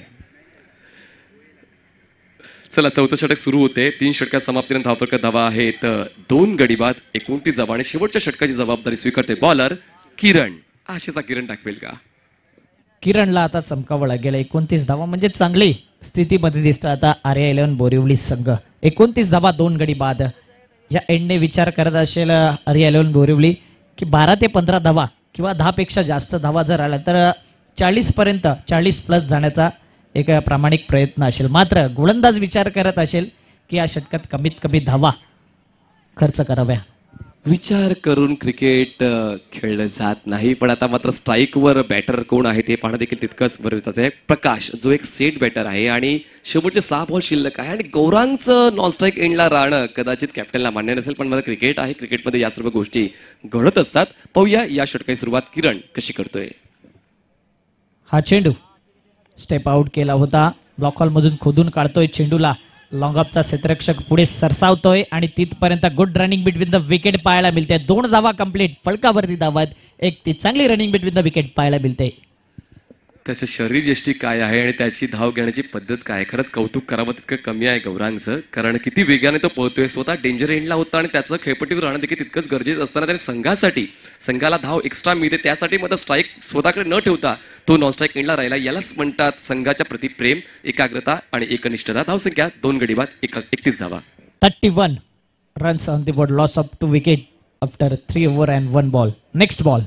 चला, चौथं षटक सुरू होते. 3 षटकात समाप्तीनंतर धावफलक धावा आहेत 2 गडी बाद, 29 धावा आणि शेवटच्या षटकाची जबाबदारी स्वीकारते बॉलर किरण. आशेचा किरण टाकवेल का? किरणला आता चमकावं लागेल. 29 धावा म्हणजे चांगली स्थितीमध्ये दिसतो आता RA11 बोरिवली संघ. 29 धावा 2 गडी बाद. या एंडने विचार करत असेल RA11 बोरिवली की 12 ते 15 धावा किंवा 10 पेक्षा जास्त धावा जर आल्या तर 40 पर्यंत 40 प्लस जाण्याचा एक प्रामाणिक प्रयत्न असेल. मात्र गोलंदाज विचार करत असेल की या षटकात कमीत कमी धावा खर्च कराव्या. विचार करून क्रिकेट खेळलं जात नाही. पण आता मात्र स्ट्राईकवर बॅटर कोण आहे ते पाहणं देखील तितकंच गरजेचं आहे. प्रकाश जो एक सेट बॅटर आहे आणि शेवटचे 6 बॉल शिल्लक आहे आणि गौरांगचं नॉन स्ट्राईक एंडला राहणं कदाचित कॅप्टनला मान्य नसेल. पण मला क्रिकेट आहे, क्रिकेटमध्ये या सर्व गोष्टी घडत असतात. पाहूया या षटकाची सुरुवात किरण कशी करतोय. हा चेंडू स्टेप आउट केला होता. ब्लॉक हॉलमधून खोदून काढतोय चेंडूला. लॉंग ऑफचा क्षेत्ररक्षक पुढे सरसावतोय आणि तिथपर्यंत good running between the wicket पाहायला मिळते. 2 धावा कंप्लीट. फलकावरती धावा आहेत. एक ती चांगली रनिंग बिटवीन द विकेट पाहायला मिळते. त्याचं शरीर यष्टी काय आहे आणि त्याची धाव घेण्याची पद्धत काय, खरंच कौतुक करावं तितकं कमी आहे गौरांगचं. कारण किती वेगाने तो पळतोय. स्वतः डेंजर एंडला होता आणि त्याचं खेळपट्टीवर राहणं देखील तितकंच गरजेचं असताना त्याने संघाला धाव एक्स्ट्रा मिळते त्यासाठी मग स्ट्राईक स्वतःकडे न ठेवता तो नॉन स्ट्राईक एंडला राहिला. यालाच म्हणतात संघाच्या प्रति प्रेम, एकाग्रता आणि एकनिष्ठता. धावसंख्या 2 गडी बाद, 31 धावा. 31 runs on the board. Loss of 2 wicket after 3 over and 1 ball. Next ball.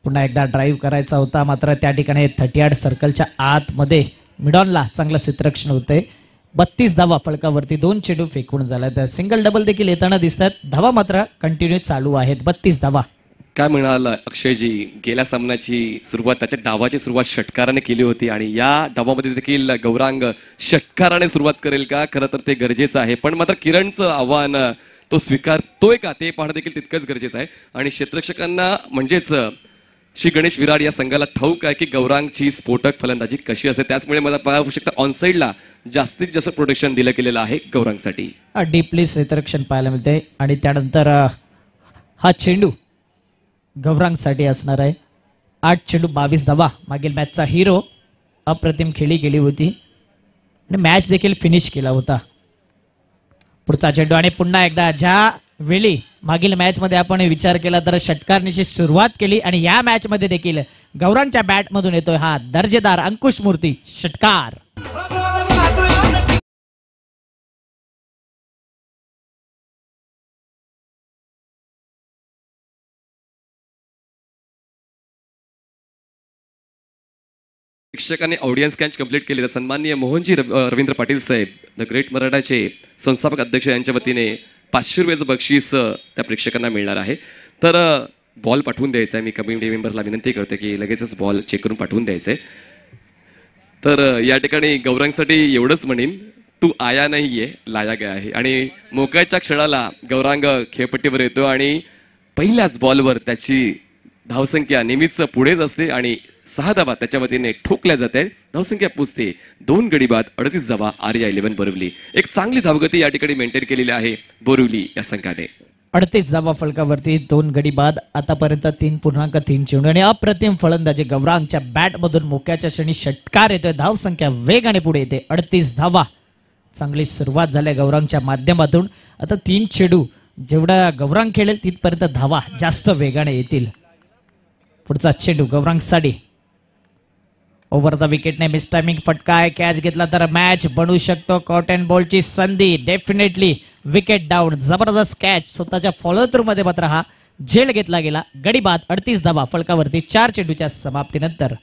पुन्हा एकदा ड्राईव्ह करायचा होता. मात्र त्या ठिकाणी 38 सर्कलच्या आतमध्ये मिडॉनला चांगलं क्षेत्ररक्षण होतंय. 32 धावा फलकावरती. 2 चेंडू फेकून झाला. तर सिंगल डबल देखील येताना दिसतात. धावा मात्र कंटिन्यू चालू आहेत. 32 धावा. काय म्हणाल अक्षयजी, गेल्या सामन्याची सुरुवात त्याच्या डावाची सुरुवात षटकाराने केली होती आणि या डावामध्ये देखील गौरांग षटकाराने सुरुवात करेल का? खरं तर ते गरजेचं आहे. पण मात्र किरणचं आव्हान तो स्वीकारतोय का ते पाहणं देखील तितकंच गरजेचं आहे. आणि क्षेत्ररक्षकांना म्हणजेच श्री गणेश विराड या संघाला ठाऊक आहे की गौरांगची स्फोटक फलंदाजी कशी असते. त्याचमुळे मला पाहू शकता ऑनसाईडला जास्तीत जास्त प्रोटेक्शन दिलं गेलेलं आहे गौरांगसाठी. डीपली क्षेत्ररक्षण पाहायला मिळते आणि त्यानंतर हा चेंडू गौरांगसाठी असणार आहे. 8 चेंडू 22 धावा. मागील मॅचचा हिरो. अप्रतिम खेळी गेली होती आणि मॅच देखील फिनिश केला होता. पुढचा चेंडू आणि पुन्हा एकदा ज्या वेळी मागील मॅच मध्ये आपण विचार केला तर षटकारनिशी सुरुवात केली आणि या मॅच मध्ये देखील गौरांगच्या बॅट मधून येतोय हा दर्जेदार अंकुश मूर्ती षटकार. प्रेक्षकांनी ऑडियन्स कॅच कंप्लीट केली तर सन्माननीय मोहनजी रवींद्र पाटील साहेब द ग्रेट मराठाचे संस्थापक अध्यक्ष यांच्या वतीने 500 रुपयाचं बक्षीस त्या प्रेक्षकांना मिळणार आहे. तर बॉल पाठवून द्यायचा आहे. मी कमिटी मेंबरला विनंती करतो की लगेचच बॉल चेक करून पाठवून द्यायचं आहे. तर या ठिकाणी गौरांगसाठी एवढंच म्हणेन, तू आया नाही आहे, लाया गया आहे. आणि मोकळ्याच्या क्षणाला गौरांग खेळपट्टीवर येतो आणि पहिल्याच बॉलवर त्याची धावसंख्या नेहमीच पुढेच असते आणि 6 धावा त्याच्या वतीने ठोकल्या जाते. धावसंख्या पुजते 2 गडी बाद, 38 धावा. RA11 बोरिवली एक चांगली धावगती या ठिकाणी मेंटेन केलेली आहे बोरिवली या संघाने. 38 धावा फलकावरती. 2 गडी बाद. आतापर्यंत 3.3 चेंडू आणि अप्रतिम फलंदाजी गौरांगच्या बॅट मधून मोक्याच्या क्षणी षटकार येतोय. धावसंख्या वेगाने पुढे येते. 38 धावा. चांगली सुरुवात झाली गौरांगच्या माध्यमातून. आता 3 चेंडू जेवढा गौरांग खेळेल तिथपर्यंत धावा जास्त वेगाने येतील. पुढचा चेंडू गौरांगसाठी ओव्हर द विकेटने मिस टायमिंग फटका आहे. कॅच घेतला तर मॅच बनू शकतो. कॉट अँड बॉलची संधी. Definitely wicket down. जबरदस्त कॅच. स्वतःच्या फॉलो थ्रू मध्ये मात्र हा झेल घेतला गेला. गडी बाद. 38 धावा फलकावरती 4 चेंडूच्या समाप्तीनंतर.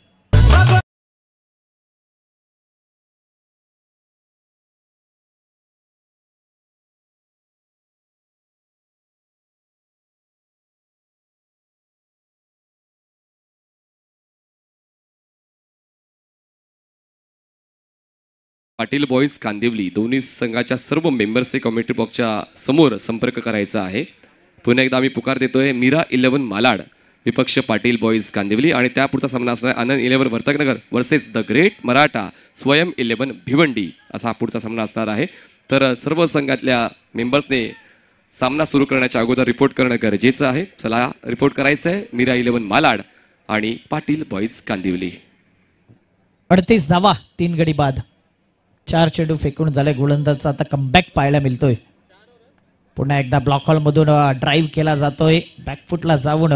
पाटील बॉईज कांदिवली दोन्ही संघाच्या सर्व मेंबर्सचे कॉमेंट्री बॉक्सच्या समोर संपर्क करायचा आहे. पुन्हा एकदा आम्ही पुकार देतोय. मीरा 11 मालाड विपक्ष पाटील बॉईज कांदिवली आणि त्यापुढचा सामना असणार आहे आनंद 11 Vartak Nagar versus the great Maratha स्वयं 11 भिवंडी असा पुढचा सामना असणार आहे. तर सर्व संघातल्या मेंबर्सने सामना सुरू करण्याच्या अगोदर रिपोर्ट करणं गरजेचं आहे. चला रिपोर्ट करायचं आहे. मीरा 11 मालाड आणि पाटील बॉईज कांदिवली. 38 धावा 3 गडी बाद. 4 चेंडू फेकून झाले. गोलंदाजचा आता कमबॅक पाहायला मिळतोय. पुन्हा एकदा ब्लॉक हॉल मधून ड्राईव्ह केला जातोय. बॅकफुटला जाऊन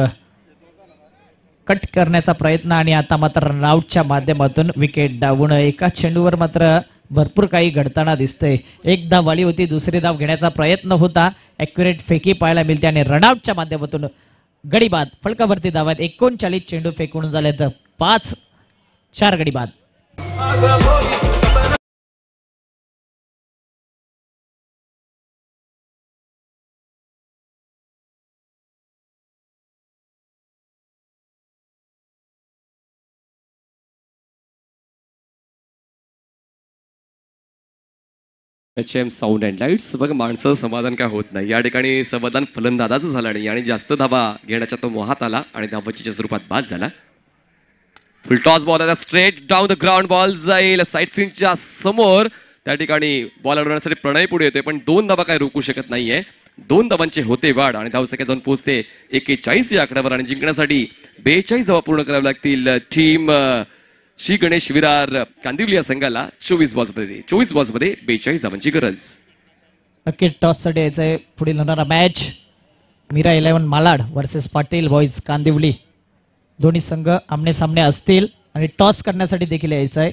कट करण्याचा प्रयत्न आणि आता मात्र रनआउटच्या माध्यमातून विकेट डावून. एका चेंडूवर मात्र भरपूर काही घडताना दिसतंय. एक धाव वाली होती, दुसरी धाव घेण्याचा प्रयत्न होता. ॲक्युरेट फेकी पाहायला मिळते आणि रनआउटच्या माध्यमातून गडी बाद. फलकावरती धावात 39 चेंडू फेकून झाले तर 4 गडी बाद. HM sound and lights. बघा माणसं समाधान काय होत नाही. या ठिकाणी समाधान फलंदाजाचं झालं नाही आणि जास्त धाबा घेण्याच्या तो मोहात आला आणि धाबाचीच्या स्वरूपात बाद झाला. फुल टॉस बॉल आता straight down the ground. Ball जाईल साईड स्क्रीनच्या समोर. त्या ठिकाणी बॉल अडवण्यासाठी प्रणय पुढे येतोय पण 2 धाबा काय रोखू शकत नाहीये. 2 धाबांचे होते वाढ आणि धावसंख्या जाऊन पोहोचते 41 या आकड्यावर आणि जिंकण्यासाठी 42 धावा पूर्ण कराव्या लागतील. टीम श्री गणेश विरार कांदिवली या संघाला 24 बॉल्समध्ये 42 धावांची गरज. नक्की टॉससाठी यायचंय. पुढील होणारा match Mira 11 Malad versus Patil boys Kandivali. दोन्ही संघ आमने सामने असतील आणि टॉस करण्यासाठी देखील यायचं आहे.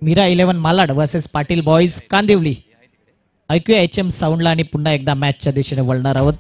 Mira 11 Malad versus Patil boys Kandivali. ऐकूया HM साऊंडला आणि पुन्हा एकदा मॅचच्या दिशेने वळणार आहोत.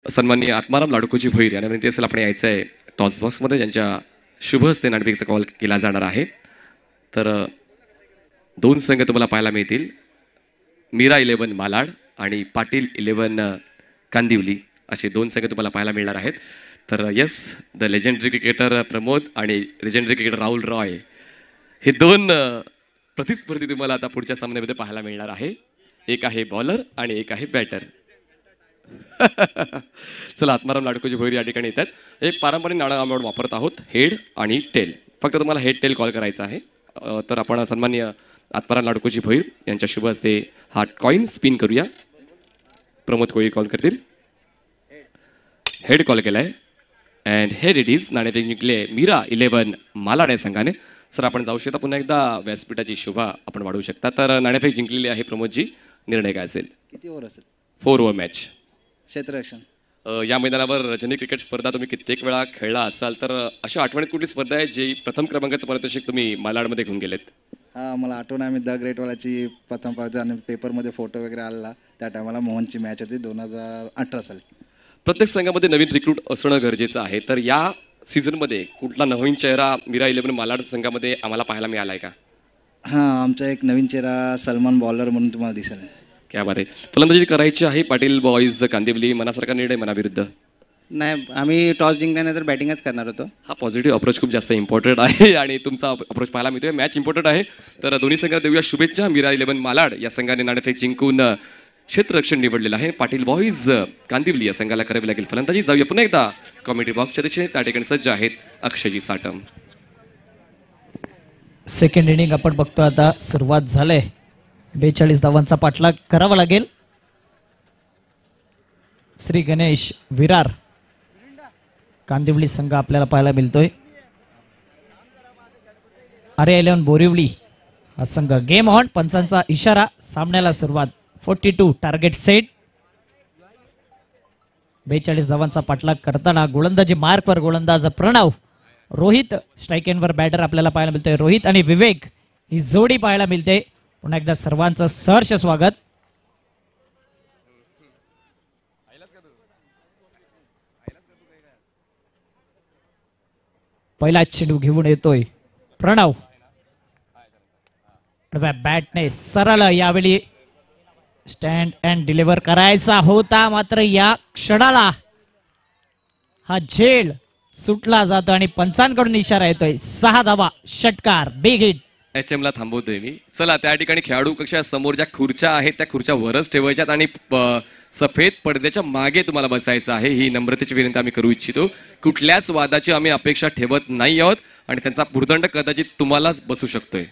सन्माननीय आत्माराम लाडकोजी भोईर यांना विनंती असेल आपण यायचं आहे टॉस बॉक्समध्ये ज्यांच्या शुभ हस्ते नाणेफेकीचा कॉल केला जाणार आहे. तर 2 संघ तुम्हाला पाहायला मिळतील. मीरा 11 मालाड आणि पाटील 11 कांदिवली असे 2 संघ तुम्हाला पाहायला मिळणार आहेत. तर yes the legendary cricketer Pramod आणि लेजेंडरी क्रिकेटर राहुल रॉय हे 2 प्रतिस्पर्धी तुम्हाला आता पुढच्या सामन्यामध्ये पाहायला मिळणार आहे. एक आहे बॉलर आणि एक आहे बॅटर. चला आत्माराम लाडकोजी भोईर या ठिकाणी येतात. एक पारंपरिक नाणं आम्ही वापरत आहोत हेड आणि टेल. फक्त तुम्हाला हेड टेल कॉल करायचा आहे. तर आपण सन्माननीय आत्माराम लाडकोजी भोईर यांच्या शुभ हस्ते हा कॉइन स्पिन करूया. प्रमोद कोळी कॉल करतील. हेड कॉल केलाय अँड हेड इट इज. नाणेफेक जिंकले मीरा 11 मालाड या संघाने. सर आपण जाऊ शकता पुन्हा एकदा व्यासपीठाची शोभा आपण वाढवू शकता. तर नाणेफेक जिंकलेली आहे प्रमोदजी. निर्णय काय असेल? किती ओव्हर असेल? 4 ओव्हर मॅच. क्षेत्ररक्षण. या मैदानावर रजनी क्रिकेट स्पर्धा तुम्ही कित्येक वेळा खेळला असाल तर अशा आठवणीत कुठली स्पर्धा आहे जी प्रथम क्रमांकाचं पारितोषिक तुम्ही मालाडमध्ये घेऊन गेलेत? हा मला आठवण आहे, मी द ग्रेटवाल्याची प्रथम पाहिजे आणि पेपरमध्ये फोटो वगैरे आला त्या टायमाला. मोहनची मॅच होती 2018 साली. प्रत्येक संघामध्ये नवीन रिक्रूट असणं गरजेचं आहे, तर या सीझनमध्ये कुठला नवीन चेहरा मीरा 11 मालाड संघामध्ये आम्हाला पाहायला मिळाला आहे का? हां, आमचा एक नवीन चेहरा सलमान बॉलर म्हणून तुम्हाला दिसेल. क्या बात आहे. फलंदाजी करायची आहे पाटील बॉईज कांदिवली, मनासारखा निर्णय मनाविरुद्ध? नाही, आम्ही टॉस जिंकल्यानंतर बॅटिंगच करणार होतो. हा पॉझिटिव्ह अप्रोच खूप जास्त इम्पॉर्टंट आहे आणि तुमचा अप्रोच पाहायला मिळतोय. मॅच इम्पॉर्टंट आहे, तर दोन्ही संघाला देऊया शुभेच्छा. मीरा 11 मालाड या संघाने नाणेफेक जिंकून क्षेत्ररक्षण निवडलेलं आहे. पाटील बॉईज कांदिवली या संघाला करावी लागेल फलंदाजी. जाऊया पुन्हा एकदा कॉमेडी बॉक्सच्या दिशेने. त्या ठिकाणी सज्ज आहेत अक्षयजी साटम. सेकंड इनिंग आपण बघतो आता सुरुवात झाले. 42 धावांचा पाठलाग करावा लागेल. श्री गणेश विरार कांदिवली संघ आपल्याला पाहायला मिळतोय. RA11 बोरिवली हा संघ. Game on. पंचांचा इशारा. सामन्याला सुरुवात. 42 टार्गेट सेट. 42 धावांचा पाठलाग करताना गोलंदाजी मार्कवर गोलंदाज प्रणव. रोहित स्ट्राईक एंडवर बॅटर आपल्याला पाहायला मिळतोय. रोहित आणि विवेक ही जोडी पाहायला मिळते. पुन्हा एकदा सर्वांचं सहर्ष स्वागत. पहिला चेंडू घेऊन येतोय प्रणव. बॅटने सरळ यावेळी स्टँड अँड डिलिव्हर करायचा होता, मात्र या क्षणाला हा झेल सुटला जातो आणि पंचांकडून इशारा येतोय. 6 धावा. षटकार. Big hit. HM ला थांबवतोय मी. चला त्या ठिकाणी खेळाडू कक्षा समोर ज्या खुर्च्या आहेत त्या खुर्च्या वरच ठेवायच्यात आणि सफेद पडद्याच्या मागे तुम्हाला बसायचं आहे. ही नम्रतेची विनंती आम्ही करू इच्छितो. कुठल्याच वादाची आम्ही अपेक्षा ठेवत नाही आहोत आणि त्यांचा भुर्दंड कदाचित तुम्हालाच बसू शकतोय.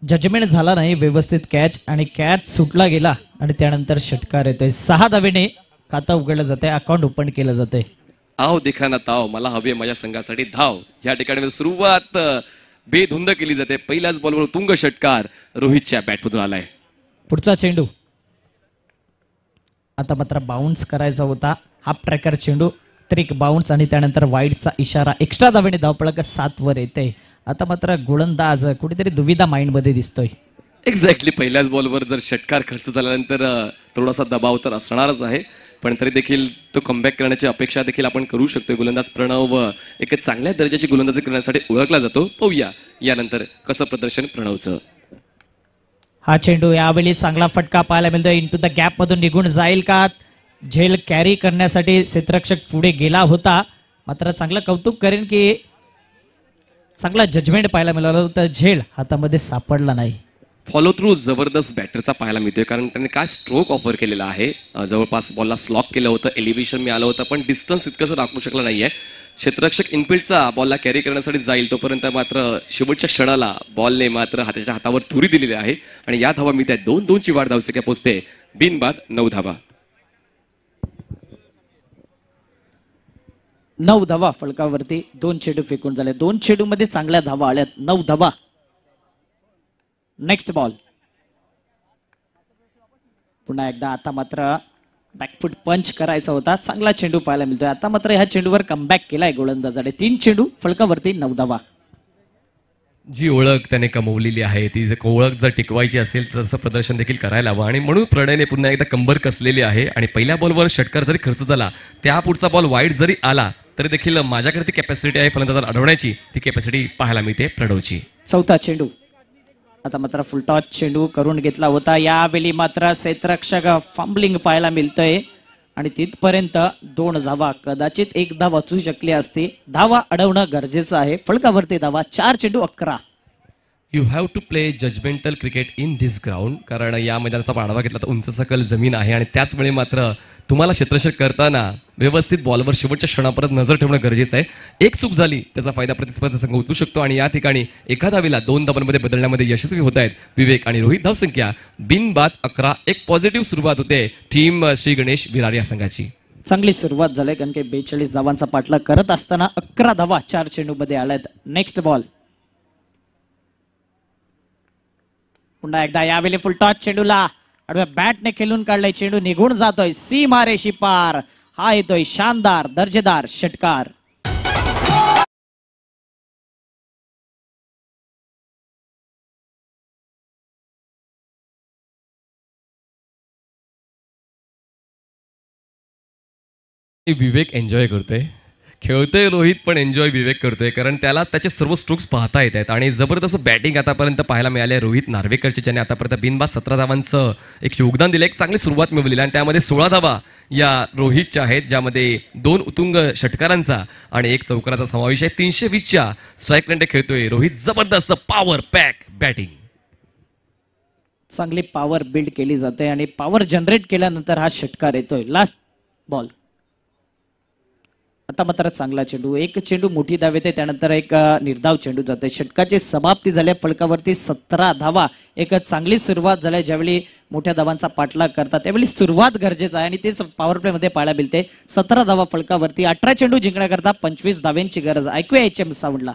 जजमेंट झाला नाही व्यवस्थित कॅच आणि कॅच सुटला गेला आणि त्यानंतर षटकार येतोय. 6 धावेने खातं उघडलं जाते. अकाउंट ओपन केलं जाते. आव दिखाना ताव, मला हवे माझ्या संघासाठी धाव. या ठिकाणी सुरुवात बेधुंद केली जाते. पहिल्याच बॉलवर तुंग षटकार रोहितच्या बॅटमधून आलाय. पुढचा चेंडू आता मात्र बाउन्स करायचा होता. हाफ ट्रॅकर चेंडू. त्रिक बाउन्स आणि त्यानंतर वाईडचा इशारा. एक्स्ट्रा धावेने धावपळक 7 वर येते. आता मात्र गोलंदाज कुठेतरी दुविधा माइंड मध्ये दिसतोय. एक्झॅक्टली. पहिल्याच बॉलवर जर षटकार खर्च झाल्यानंतर थोडासा दबाव तर असणारच आहे, पण तरी देखील तो कमबॅक करण्याची अपेक्षा देखील आपण करू शकतो. गोलंदाज प्रणव एक चांगल्या दर्जाची गोलंदाजी करण्यासाठी ओळखला जातो. पाहूया यानंतर कसं प्रदर्शन प्रणवचं. हा चेंडू यावेळी चांगला फटका पाहायला मिळतोय. इंटू द गॅप मधून निघून जाईल का? झेल कॅरी करण्यासाठी क्षेत्ररक्षक पुढे गेला होता, मात्र चांगलं कौतुक करेन की चांगला जजमेंट पाहायला मिळालं होतं. झेल हातामध्ये सापडला नाही. फॉलो थ्रू जबरदस्त बॅटरचा पाहायला मिळतोय, कारण त्यांनी काय स्ट्रोक ऑफर केलेला आहे. जवळपास बॉलला स्लॉक केलं होतं, एलिव्हेशन मिळालं होतं, पण डिस्टन्स इतकंसं राखू शकलं नाहीये. क्षेत्ररक्षक इनफिल्डचा बॉलला कॅरी करण्यासाठी जाईल तोपर्यंत मात्र शेवटच्या क्षणाला बॉलने मात्र त्याच्या हातावर धुरी दिलेली आहे आणि या धावा मिळत आहेत. 2-2ची वाढ धावसंख्या पोहोचते. बिनबाद 9 धावा. 9 धावा फलकावरती. 2 चेंडू फेकून झाले. 2 चेंडू मध्ये चांगल्या धावा आल्यात. 9 धावा. Next ball. पुन्हा एकदा आता मात्र बॅकफुट पंच करायचा होता. चांगला चेंडू पाहायला मिळतोय. आता मात्र ह्या चेंडूवर कमबॅक केलाय गोलंदाजाने. 3 चेंडू फलकावरती. 9 धावा. जी ओळख त्याने कमवलेली आहे ती ओळख जर टिकवायची असेल तर तसं प्रदर्शन देखील करायला हवं आणि म्हणून प्रणयने पुन्हा एकदा कंबर कसलेली आहे आणि पहिल्या बॉलवर षटकार जरी खर्च झाला, त्या पुढचा बॉल वाईड जरी आला तरी देखील माझ्याकडे ती कॅपॅसिटी आहे फलंदाजाला अडवण्याची. ती कॅपॅसिटी पाहायला मिळते प्रणवची. 4था चेंडू. आता मात्र फुलटॉस चेंडू करून घेतला होता. यावेळी मात्र क्षेत्ररक्षक फंबलिंग पाहायला मिळतोय आणि तिथपर्यंत 2 धावा. कदाचित 1 धाव वाचू शकली असती. धावा अडवणं गरजेचं आहे. फलकावरती धावा. 4 चेंडू 11. You have to play judgmental cricket in this ground, कारण या मैदानाचा आढावा घेतला तर उंच सकल जमीन आहे आणि त्याचवेळी मात्र तुम्हाला क्षेत्ररक्षक करताना व्यवस्थित बॉलवर शेवटच्या क्षणापर्यंत नजर ठेवणं गरजेचं आहे. एक चूक झाली त्याचा फायदा प्रतिस्पर्धा संघ उचलू शकतो आणि या ठिकाणी एका धावेला 2 धावांमध्ये बदलण्यामध्ये यशस्वी होत आहेत विवेक आणि रोहित. धावसंख्या बिनबाद 11. एक पॉझिटिव्ह सुरुवात होते टीम श्री गणेश विरार या संघाची. चांगली सुरुवात झाली, कारण की 42 धावांचा पाठलाग करत असताना 11 धावा 4 चेंडू मध्ये आल्यात. Next ball. पुन्हा एकदा यावेळी फुलटॉस चेंडूला बॅटने खेळून काढलाय. चेंडू निघून जातोय सीमारेषी पार. हा येतोय शानदार दर्जेदार षटकार. विवेक एन्जॉय करतोय, खेळतोय रोहित पण एन्जॉय विवेक करतोय, कारण त्याला त्याचे सर्व स्ट्रोक्स पाहता येत आहेत आणि जबरदस्त बॅटिंग आतापर्यंत पाहायला मिळाली आहे रोहित नार्वेकरचे, ज्याने आतापर्यंत बिनबाद 17 धावांचं एक योगदान दिलं, एक चांगली सुरुवात मिळवली आणि त्यामध्ये 16 धावा या रोहितच्या आहेत, ज्यामध्ये 2 उत्तुंग षटकारांचा आणि 1 चौकाराचा समावेश आहे. 320च्या स्ट्राईक रेटने खेळतोय रोहित, जबरदस्त पॉवर पॅक बॅटिंग. चांगली पॉवर बिल्ड केली जाते आणि पॉवर जनरेट केल्यानंतर हा षटकार येतोय. Last ball. आता मात्र चांगला चेंडू, एक चेंडू मोठी धाव येते, त्यानंतर एक निर्धाव चेंडू जाते. षटकाची समाप्ती झाली, फलकावरती 17 धावा. एक चांगली सुरुवात झाली. ज्यावेळी मोठ्या धावांचा पाठलाग करतात त्यावेळी सुरुवात गरजेचं आहे आणि तेच पॉवर प्ले मध्ये पाहायला मिळते. 17 धावा फलकावरती, 18 चेंडू जिंकण्याकरता 25 धाव्यांची गरज. ऐकूया HM साऊंडला.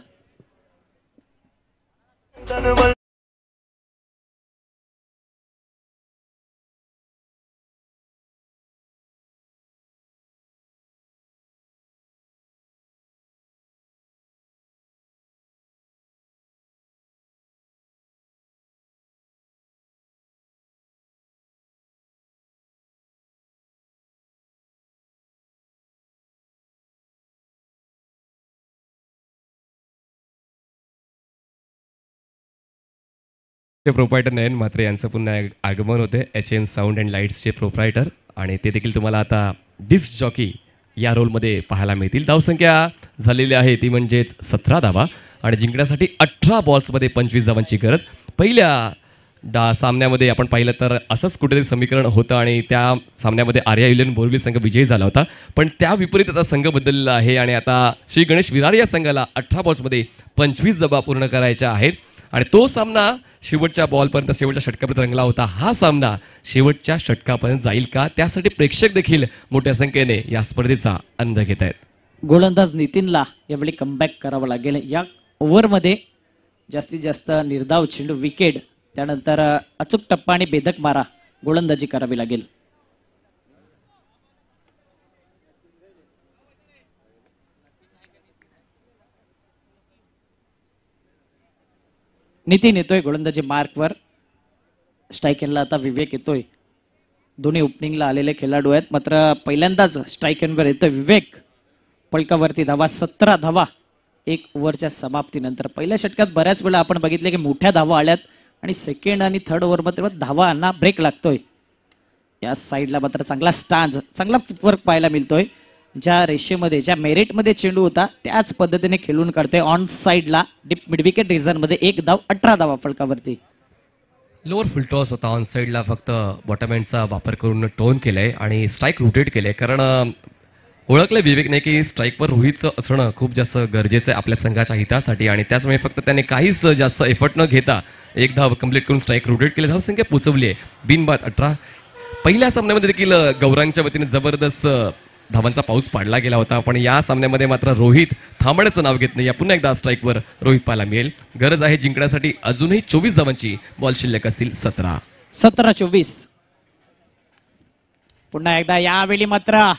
ते प्रोप्रायटर नयन म्हात्रे यांचं पुन्हा आगमन होते, HM साऊंड अँड लाईट्सचे प्रोप्रायटर, आणि ते देखील तुम्हाला आता डिस्क जॉकी या रोलमध्ये पाहायला मिळतील. धावसंख्या झालेली आहे ती म्हणजेच 17 धावा आणि जिंकण्यासाठी 18 बॉल्समध्ये 25 धावांची गरज. पहिल्या सामन्यामध्ये आपण पाहिलं तर असंच कुठेतरी समीकरण होतं आणि त्या सामन्यामध्ये आर्या युलियन बोरिवली संघ विजयी झाला होता, पण त्या विपरीत आता संघ बदललेला आहे आणि आता श्री गणेश विरार या संघाला 18 बॉल्समध्ये 25 धावा पूर्ण करायच्या आहेत आणि तो सामना शेवटच्या बॉलपर्यंत, शेवटच्या षटकापर्यंत रंगला होता. हा सामना शेवटच्या षटकापर्यंत जाईल का, त्यासाठी प्रेक्षक देखील मोठ्या संख्येने या स्पर्धेचा आनंद घेत आहेत. गोलंदाज नितीनला यावेळी कमबॅक करावं लागेल. या ओव्हरमध्ये जास्तीत जास्त निर्धाव चेंडू, विकेट, त्यानंतर अचूक टप्पा आणि बेधक मारा गोलंदाजी करावी लागेल. नितीन येतोय गोलंदाजी मार्कवर. स्ट्राईक एंडला आता विवेक येतोय. दोन्ही ओपनिंगला आलेले खेळाडू आहेत, मात्र पहिल्यांदाच स्ट्राईक एंडवर येतोय विवेक. फलकावरती धावा 17 धावा 1 ओव्हरच्या समाप्तीनंतर. पहिल्या षटकात बऱ्याच वेळा आपण बघितले की मोठ्या धावा आल्यात आणि सेकंड आणि थर्ड ओव्हरमध्ये धावांना ब्रेक लागतोय. या साईडला मात्र चांगला स्टान्स, चांगला फुटवर्क पाहायला मिळतोय. ज्या रेषेमध्ये, ज्या मेरिटमध्ये चेंडू होता त्याच पद्धतीने खेळून काढतोय. ऑन साईडला डीप मिडविकेट रिझनमध्ये 1 धाव, 18 धावा फलकावरती. लोअर फुल टॉस होता, ऑन साईडला फक्त बॉटम एंडचा वापर करून टोन केलंय आणि स्ट्राईक रोटेट केलंय, कारण ओळखलं विवेकने की स्ट्राईकवर रोहितचं असणं खूप जास्त गरजेचं आहे आपल्या संघाच्या हितासाठी आणि त्याचमुळे फक्त त्याने काहीच जास्त एफर्ट न घेता 1 धाव कंप्लीट करून स्ट्राईक रोटेट केले. धावसंख्या पोचवली आहे बिनबाद 18. पहिल्या सामन्यामध्ये देखील गौरांगच्या वतीने जबरदस्त धावांचा पाऊस पाडला गेला होता, पण या सामन्यामध्ये मात्र रोहित थांबण्याचं नाव घेत नाही. या पुन्हा एकदा स्ट्राईकवर रोहित पाहायला मिळेल. गरज आहे जिंकण्यासाठी अजूनही 24 धावांची. बॉल शिल्लक असतील 17. 17-24. पुन्हा एकदा यावेळी मात्र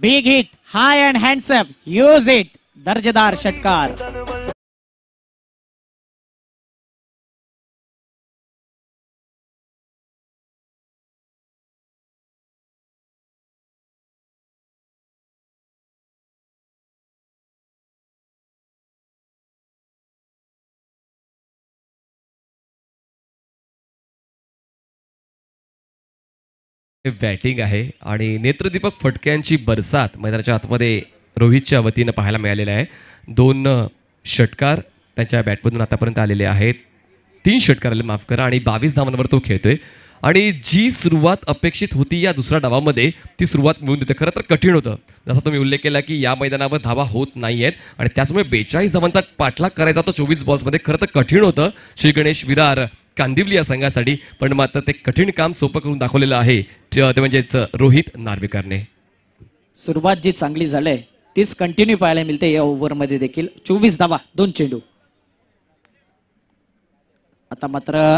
big hit, high and handsome, use it. दर्जेदार षटकार. बॅटिंग आहे आणि नेत्रदीपक फटक्यांची बरसात मैदानाच्या आतमध्ये रोहितच्या वतीनं पाहायला मिळालेला आहे. 2 षटकार त्याच्या बॅटमधून आतापर्यंत आलेले आहेत. 3 षटकार आले, माफ करा, आणि 22 धावांवर तो खेळतोय आणि जी सुरुवात अपेक्षित होती या दुसऱ्या डावामध्ये ती सुरुवात मिळून देते. खरं तर कठीण होतं, जसा तुम्ही उल्लेख केला की या मैदानावर धावा होत नाही आहेत आणि त्याचमुळे 42 धावांचा पाठलाग करायचा तो 24 बॉल्समध्ये खरं तर कठीण होतं श्री गणेश विरार कांदिवली या संघासाठी, पण मात्र ते कठीण काम सोपं करून दाखवलेलं आहे ते म्हणजेच रोहित नार्वेकरने. सुरुवात जी चांगली झाली तीच कंटिन्यू पाहायला मिळते या ओव्हरमध्ये देखील. 24 धावा 2 चेंडू. आता मात्र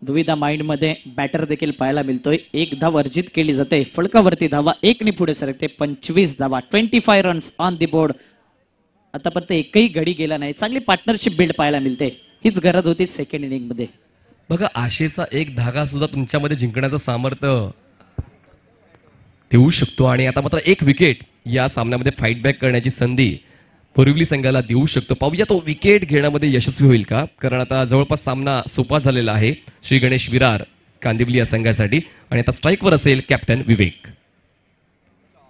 दुविधा माइंडमध्ये बॅटर देखील पाहायला मिळतोय. 1 धाव अर्जित केली जाते, फलकावरती धावा 1 ने पुढे सरकते. 25 धावा, 25 रन्स ऑन दी बोर्ड. आतापर्यंत एकही गडी गेला नाही. चांगली पार्टनरशिप बिल्ड पाहायला मिळते. हीच गरज होती सेकंड इनिंग मध्ये. बघा, आशेचा एक धागा सुद्धा तुमच्यामध्ये जिंकण्याचं सामर्थ्य देऊ शकतो आणि आता मात्र एक विकेट या सामन्यामध्ये फाईट बॅक करण्याची संधी बोरिवली संघाला देऊ शकतो. पाहूया तो विकेट घेण्यामध्ये यशस्वी होईल का, कारण आता जवळपास सामना सोपा झालेला आहे श्री गणेश विरार कांदिवली या संघासाठी. आणि आता स्ट्राईकवर असेल कॅप्टन विवेक.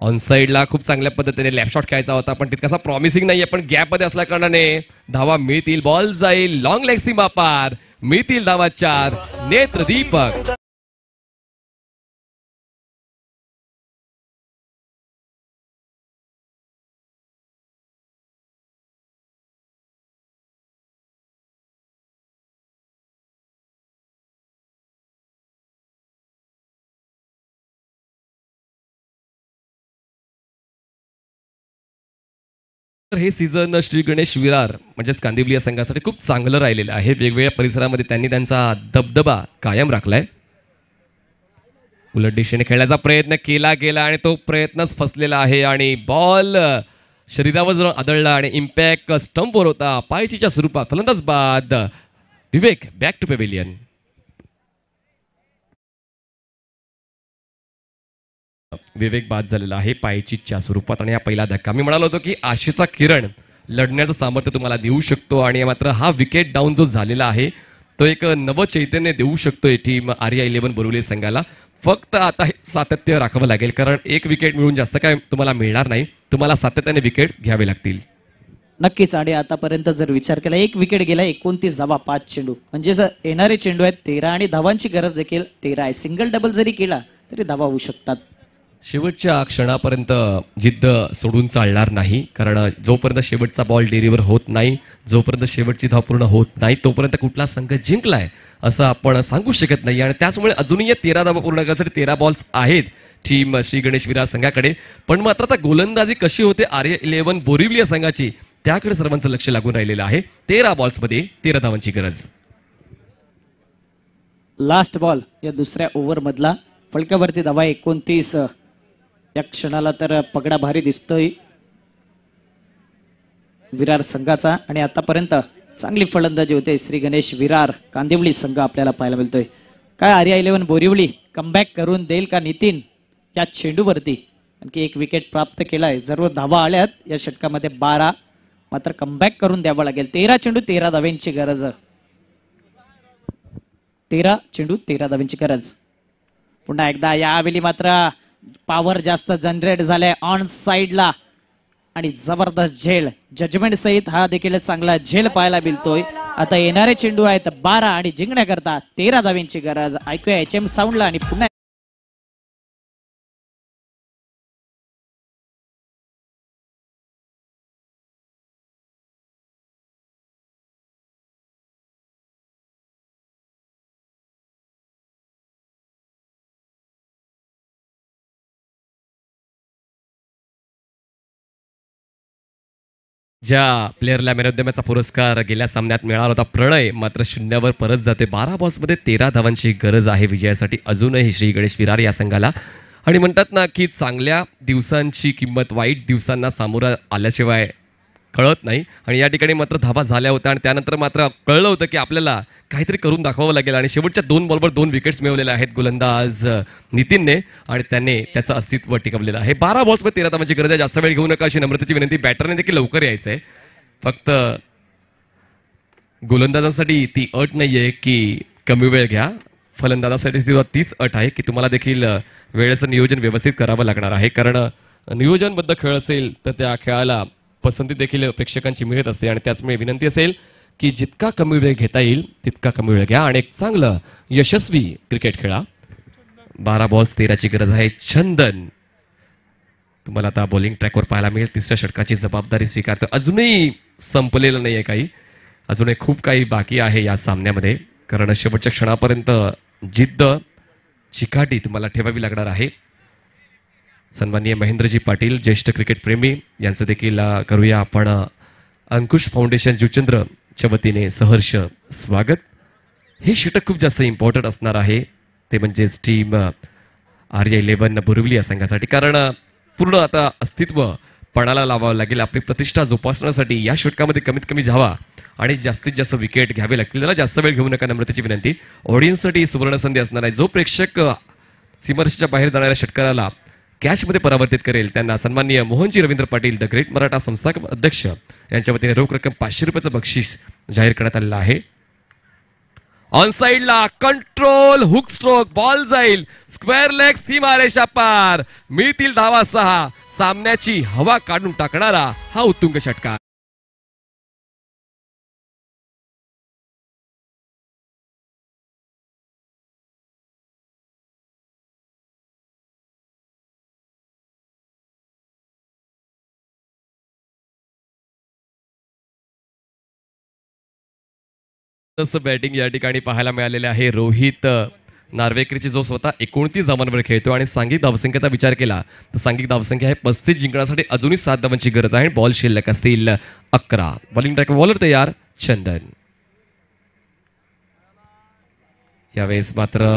ऑन साईडला खूप चांगल्या पद्धतीने लेफ्ट शॉट खेळायचा होता पण तितकासा प्रॉमिसिंग नाहीये, पण गॅपमध्ये असल्या कारणाने धावा मिळतील. बॉल जाईल लॉंग लेग सीमा पार, मिळतील धावा 4. नेत्र दीपक तर हे सीझन श्री गणेश विरार म्हणजेच कांदिवली या संघासाठी खूप चांगलं राहिलेलं आहे. वेगवेगळ्या परिसरामध्ये त्यांनी त्यांचा दबदबा कायम राखलाय. उलट दिशेने खेळण्याचा प्रयत्न केला गेला आणि तो प्रयत्नच फसलेला आहे आणि बॉल शरीरावर जर आदळला आणि इम्पॅक्ट स्टंपवर होता. पायचीच्या स्वरूपात फलंदाज बाद. विवेक बॅक टू पेव्हिलियन. विवेक बाद झालेला आहे पायचीच्या स्वरूपात आणि हा पहिला धक्का. मी म्हणालो होतो की आशेचा किरण लढण्याचं सामर्थ्य तुम्हाला देऊ शकतो आणि मात्र हा विकेट डाऊन जो झालेला आहे तो एक नव चैतन्य देऊ शकतोय टीम आर्या 11 बोरिवली संघाला. फक्त आता हे सातत्य राखावं लागेल, कारण एक विकेट मिळून जास्त काय तुम्हाला मिळणार नाही. तुम्हाला सातत्याने विकेट घ्यावे लागतील. नक्कीच. आणि आतापर्यंत जर विचार केला एक विकेट गेला, 29 धावा 5 चेंडू, म्हणजे जर येणारे चेंडू आहेत 13 आणि धावांची गरज देखील 13 आहे. सिंगल डबल जरी केला तरी धावा होऊ शकतात. शेवटच्या क्षणापर्यंत जिद्द सोडून चालणार नाही, कारण जोपर्यंत शेवटचा बॉल डेरीवर होत नाही, जोपर्यंत शेवटची धाव पूर्ण होत नाही, तोपर्यंत कुठला संघ जिंकलाय असं आपण सांगू शकत नाही. आणि त्याचमुळे अजूनही 13 धावा पूर्ण करण्यासाठी 13 बॉल्स आहेत टीम श्री गणेश विरार संघाकडे. पण मात्र आता गोलंदाजी कशी होते आर्या 11 बोरिवली या संघाची त्याकडे सर्वांचं लक्ष लागून राहिलेलं आहे. 13 बॉल्समध्ये 13 धावांची गरज. लास्ट बॉल या दुसऱ्या ओव्हर मधला. फलकावरती धावा 29. या क्षणाला तर पगडा भारी दिसतोय विरार संघाचा. आणि आतापर्यंत चांगली फलंदाजी होते श्री गणेश विरार कांदिवली संघ आपल्याला पाहायला मिळतोय. काय आर्या 11 बोरिवली कमबॅक करून देईल का नितीन या चेंडूवरती? आणखी एक विकेट प्राप्त केलाय. सर्व धावा आल्यात या षटकामध्ये 12, मात्र कमबॅक करून द्यावं लागेल. 13 चेंडू 13 धाव्यांची गरज. 13 चेंडू 13 धाव्यांची गरज. पुन्हा एकदा यावेळी मात्र पॉवर जास्त जनरेट झालाय ऑन साइडला आणि जबरदस्त झेल जजमेंट सहित हा देखील चांगला झेल पाहायला मिळतोय. आता येणारे चेंडू आहेत 12 आणि जिंकण्याकरता 13 धाव्यांची गरज. ऐकूया HM साऊंडला आणि पुन्हा ज्या प्लेअरला मॅन ऑफ द मॅचचा पुरस्कार गेल्या सामन्यात मिळाला होता प्रणय, मात्र शून्यावर परत जाते. 12 बॉल्समध्ये 13 धावांची गरज आहे विजयासाठी अजूनही श्री गणेश विरार या संघाला. आणि म्हणतात ना की चांगल्या दिवसांची किंमत वाईट दिवसांना सामोरं आल्याशिवाय कळत नाही. आणि या ठिकाणी मात्र धावा झाल्या होत्या आणि त्यानंतर मात्र कळलं होतं की आपल्याला काहीतरी करून दाखवावं लागेल. आणि शेवटच्या 2 बॉलवर 2 विकेट्स मिळवलेल्या आहेत गोलंदाज नितीनने आणि त्याने त्याचं अस्तित्व टिकवलेलं आहे. 12 बॉल्समध्ये 13 धावांची गरज आहे. जास्त वेळ घेऊ नका अशी नम्रतेची विनंती. बॅटरने देखील लवकर यायचं आहे. फक्त गोलंदाजांसाठी ती अट नाही आहे की कमी वेळ घ्या, फलंदाजासाठी तीच अट आहे की तुम्हाला देखील वेळेचं नियोजन व्यवस्थित करावं लागणार आहे. कारण नियोजनबद्ध खेळ असेल तर त्या खेळाला पसंती देखील प्रेक्षकांची मिळत असते. आणि त्याचमुळे विनंती असेल की जितका कमी वेळ घेता येईल तितका कमी वेळ घ्या आणि एक चांगलं यशस्वी क्रिकेट खेळा. 12 बॉल्स 13ची गरज आहे. चंदन तुम्हाला आता बॉलिंग ट्रॅकवर पाहायला मिळेल. तिसऱ्या षटकाची जबाबदारी स्वीकारतो. अजूनही संपलेलं नाही आहे काही, अजूनही खूप काही बाकी आहे या सामन्यामध्ये. कारण शेवटच्या क्षणापर्यंत जिद्द चिकाटी तुम्हाला ठेवावी लागणार आहे. सन्माननीय महेंद्रजी पाटील ज्येष्ठ क्रिकेट प्रेमी यांचं देखील करूया आपण अंकुश फाउंडेशन जुचंद्रच्या वतीने सहर्ष स्वागत. हे षटक खूप जास्त इम्पॉर्टंट असणार आहे, ते म्हणजेच टीम आर्या 11 बोरिवली या संघासाठी. कारण पूर्ण आता अस्तित्व पणाला लावावं लागेल. आपली प्रतिष्ठा जोपासण्यासाठी या षटकामध्ये कमीत कमी धावा आणि जास्तीत जास्त विकेट घ्यावे लागतील. त्याला जास्त वेळ घेऊ नका नम्रतेची विनंती. ऑडियन्ससाठी सुवर्ण संधी असणार आहे. जो प्रेक्षक सीमारेषेच्या बाहेर जाणाऱ्या षटकाराला कॅचमध्ये परावर्तित करेल त्यांना सन्माननीय मोहनजी रवींद्र पाटील द ग्रेट मराठा संस्थापक अध्यक्ष यांच्या वतीने रोख रक्कम 500 रुपयाचं बक्षीस जाहीर करण्यात आलेलं आहे. ऑन साइडला कंट्रोल हुक स्ट्रोक बॉल जाईल स्क्वेअर लेग सीमारेषा पार मिळतील धावा 6 सामन्याची हवा काढून टाकणारा हा उत्तुंग षटकार. तसं बॅटिंग या ठिकाणी पाहायला मिळालेले आहे. रोहित नार्वेकरची जो स्वतः 29 धावांवर खेळतो आणि सांघिक धावसंख्येचा विचार केला तर सांघिक धावसंख्या आहे 35 जिंकण्यासाठी अजूनही 7 धावांची गरज आहे. बॉल शिल्लक असतील 11. बॉलिंग ट्रॅक बॉलर तयार चंदन. यावेळेस मात्र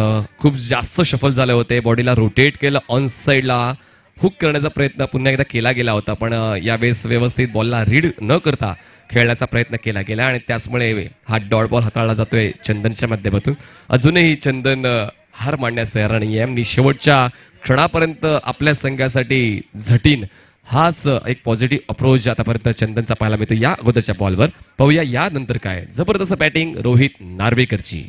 खूप जास्त शफल झाले होते. बॉडीला रोटेट केलं ऑन साइडला हुक करण्याचा प्रयत्न पुन्हा एकदा केला गेला होता पण यावेळेस व्यवस्थित बॉलला रीड न करता खेळण्याचा प्रयत्न केला गेला आणि त्याचमुळे हा डॉट बॉल हाताळला जातोय चंदनच्या माध्यमातून. अजूनही चंदन हार मांडण्यास तयार नाही आहे. मी शेवटच्या क्षणापर्यंत आपल्या संघासाठी झटीन हाच एक पॉझिटिव्ह अप्रोच आतापर्यंत चंदनचा पाहायला मिळतो या अगोदरच्या बॉलवर. पाहूया यानंतर काय जबरदस्त बॅटिंग रोहित नार्वेकरची.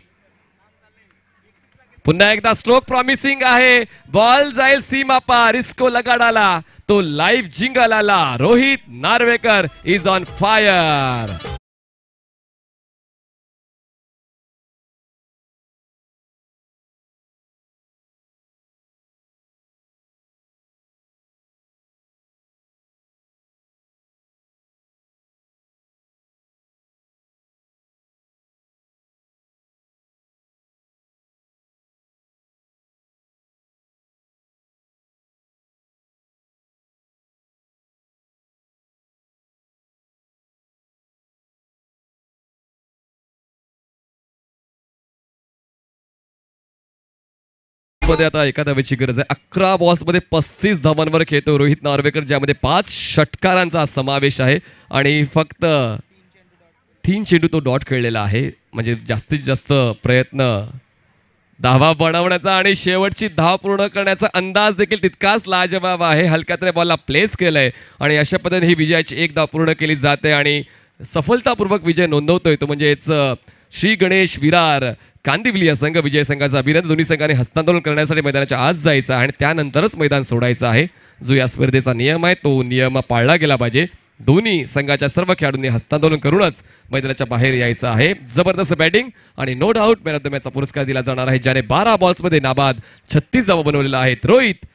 पुन्हा एकदा स्ट्रोक प्रॉमिसिंग आहे. बॉल जाईल सीमा पार इसको लगा डाला तो लाईव्ह जिंगल आला. Rohit Narvekar is on fire. मध्ये आता एका धावेची गरज आहे. 11 बॉल्स मध्ये 35 धावांवर खेळतो रोहित नार्वेकर ज्यामध्ये 5 षटकारांचा समावेश आहे आणि फक्त 3 चेंडू तो डॉट खेळलेला आहे. म्हणजे जास्तीत जास्त प्रयत्न धावा बनवण्याचा आणि शेवटची धाव पूर्ण करण्याचा अंदाज देखील तितकाच लाजवाब आहे. हलक्यातल्या बॉलला प्लेस केलंय आणि अशा पद्धतीने ही विजयाची एक धाव पूर्ण केली जाते आणि सफलतापूर्वक विजय नोंदवतोय तो म्हणजेच श्री गणेश विरार कांदिवली या संघ. विजय संघाचा अभिनंदन. दोन्ही संघांनी हस्तांदोलन करण्यासाठी मैदानाच्या आत जायचं आहे आणि त्यानंतरच मैदान सोडायचं आहे जो या स्पर्धेचा नियम आहे. तो नियम पाळला गेला पाहिजे. दोन्ही संघाच्या सर्व खेळाडूंनी हस्तांदोलन करूनच मैदानाच्या बाहेर यायचं आहे. जबरदस्त बॅटिंग आणि no doubt man of the मॅचचा पुरस्कार दिला जाणार आहे ज्याने 12 बॉल्समध्ये नाबाद 36 धावा बनवलेल्या आहेत. रोहित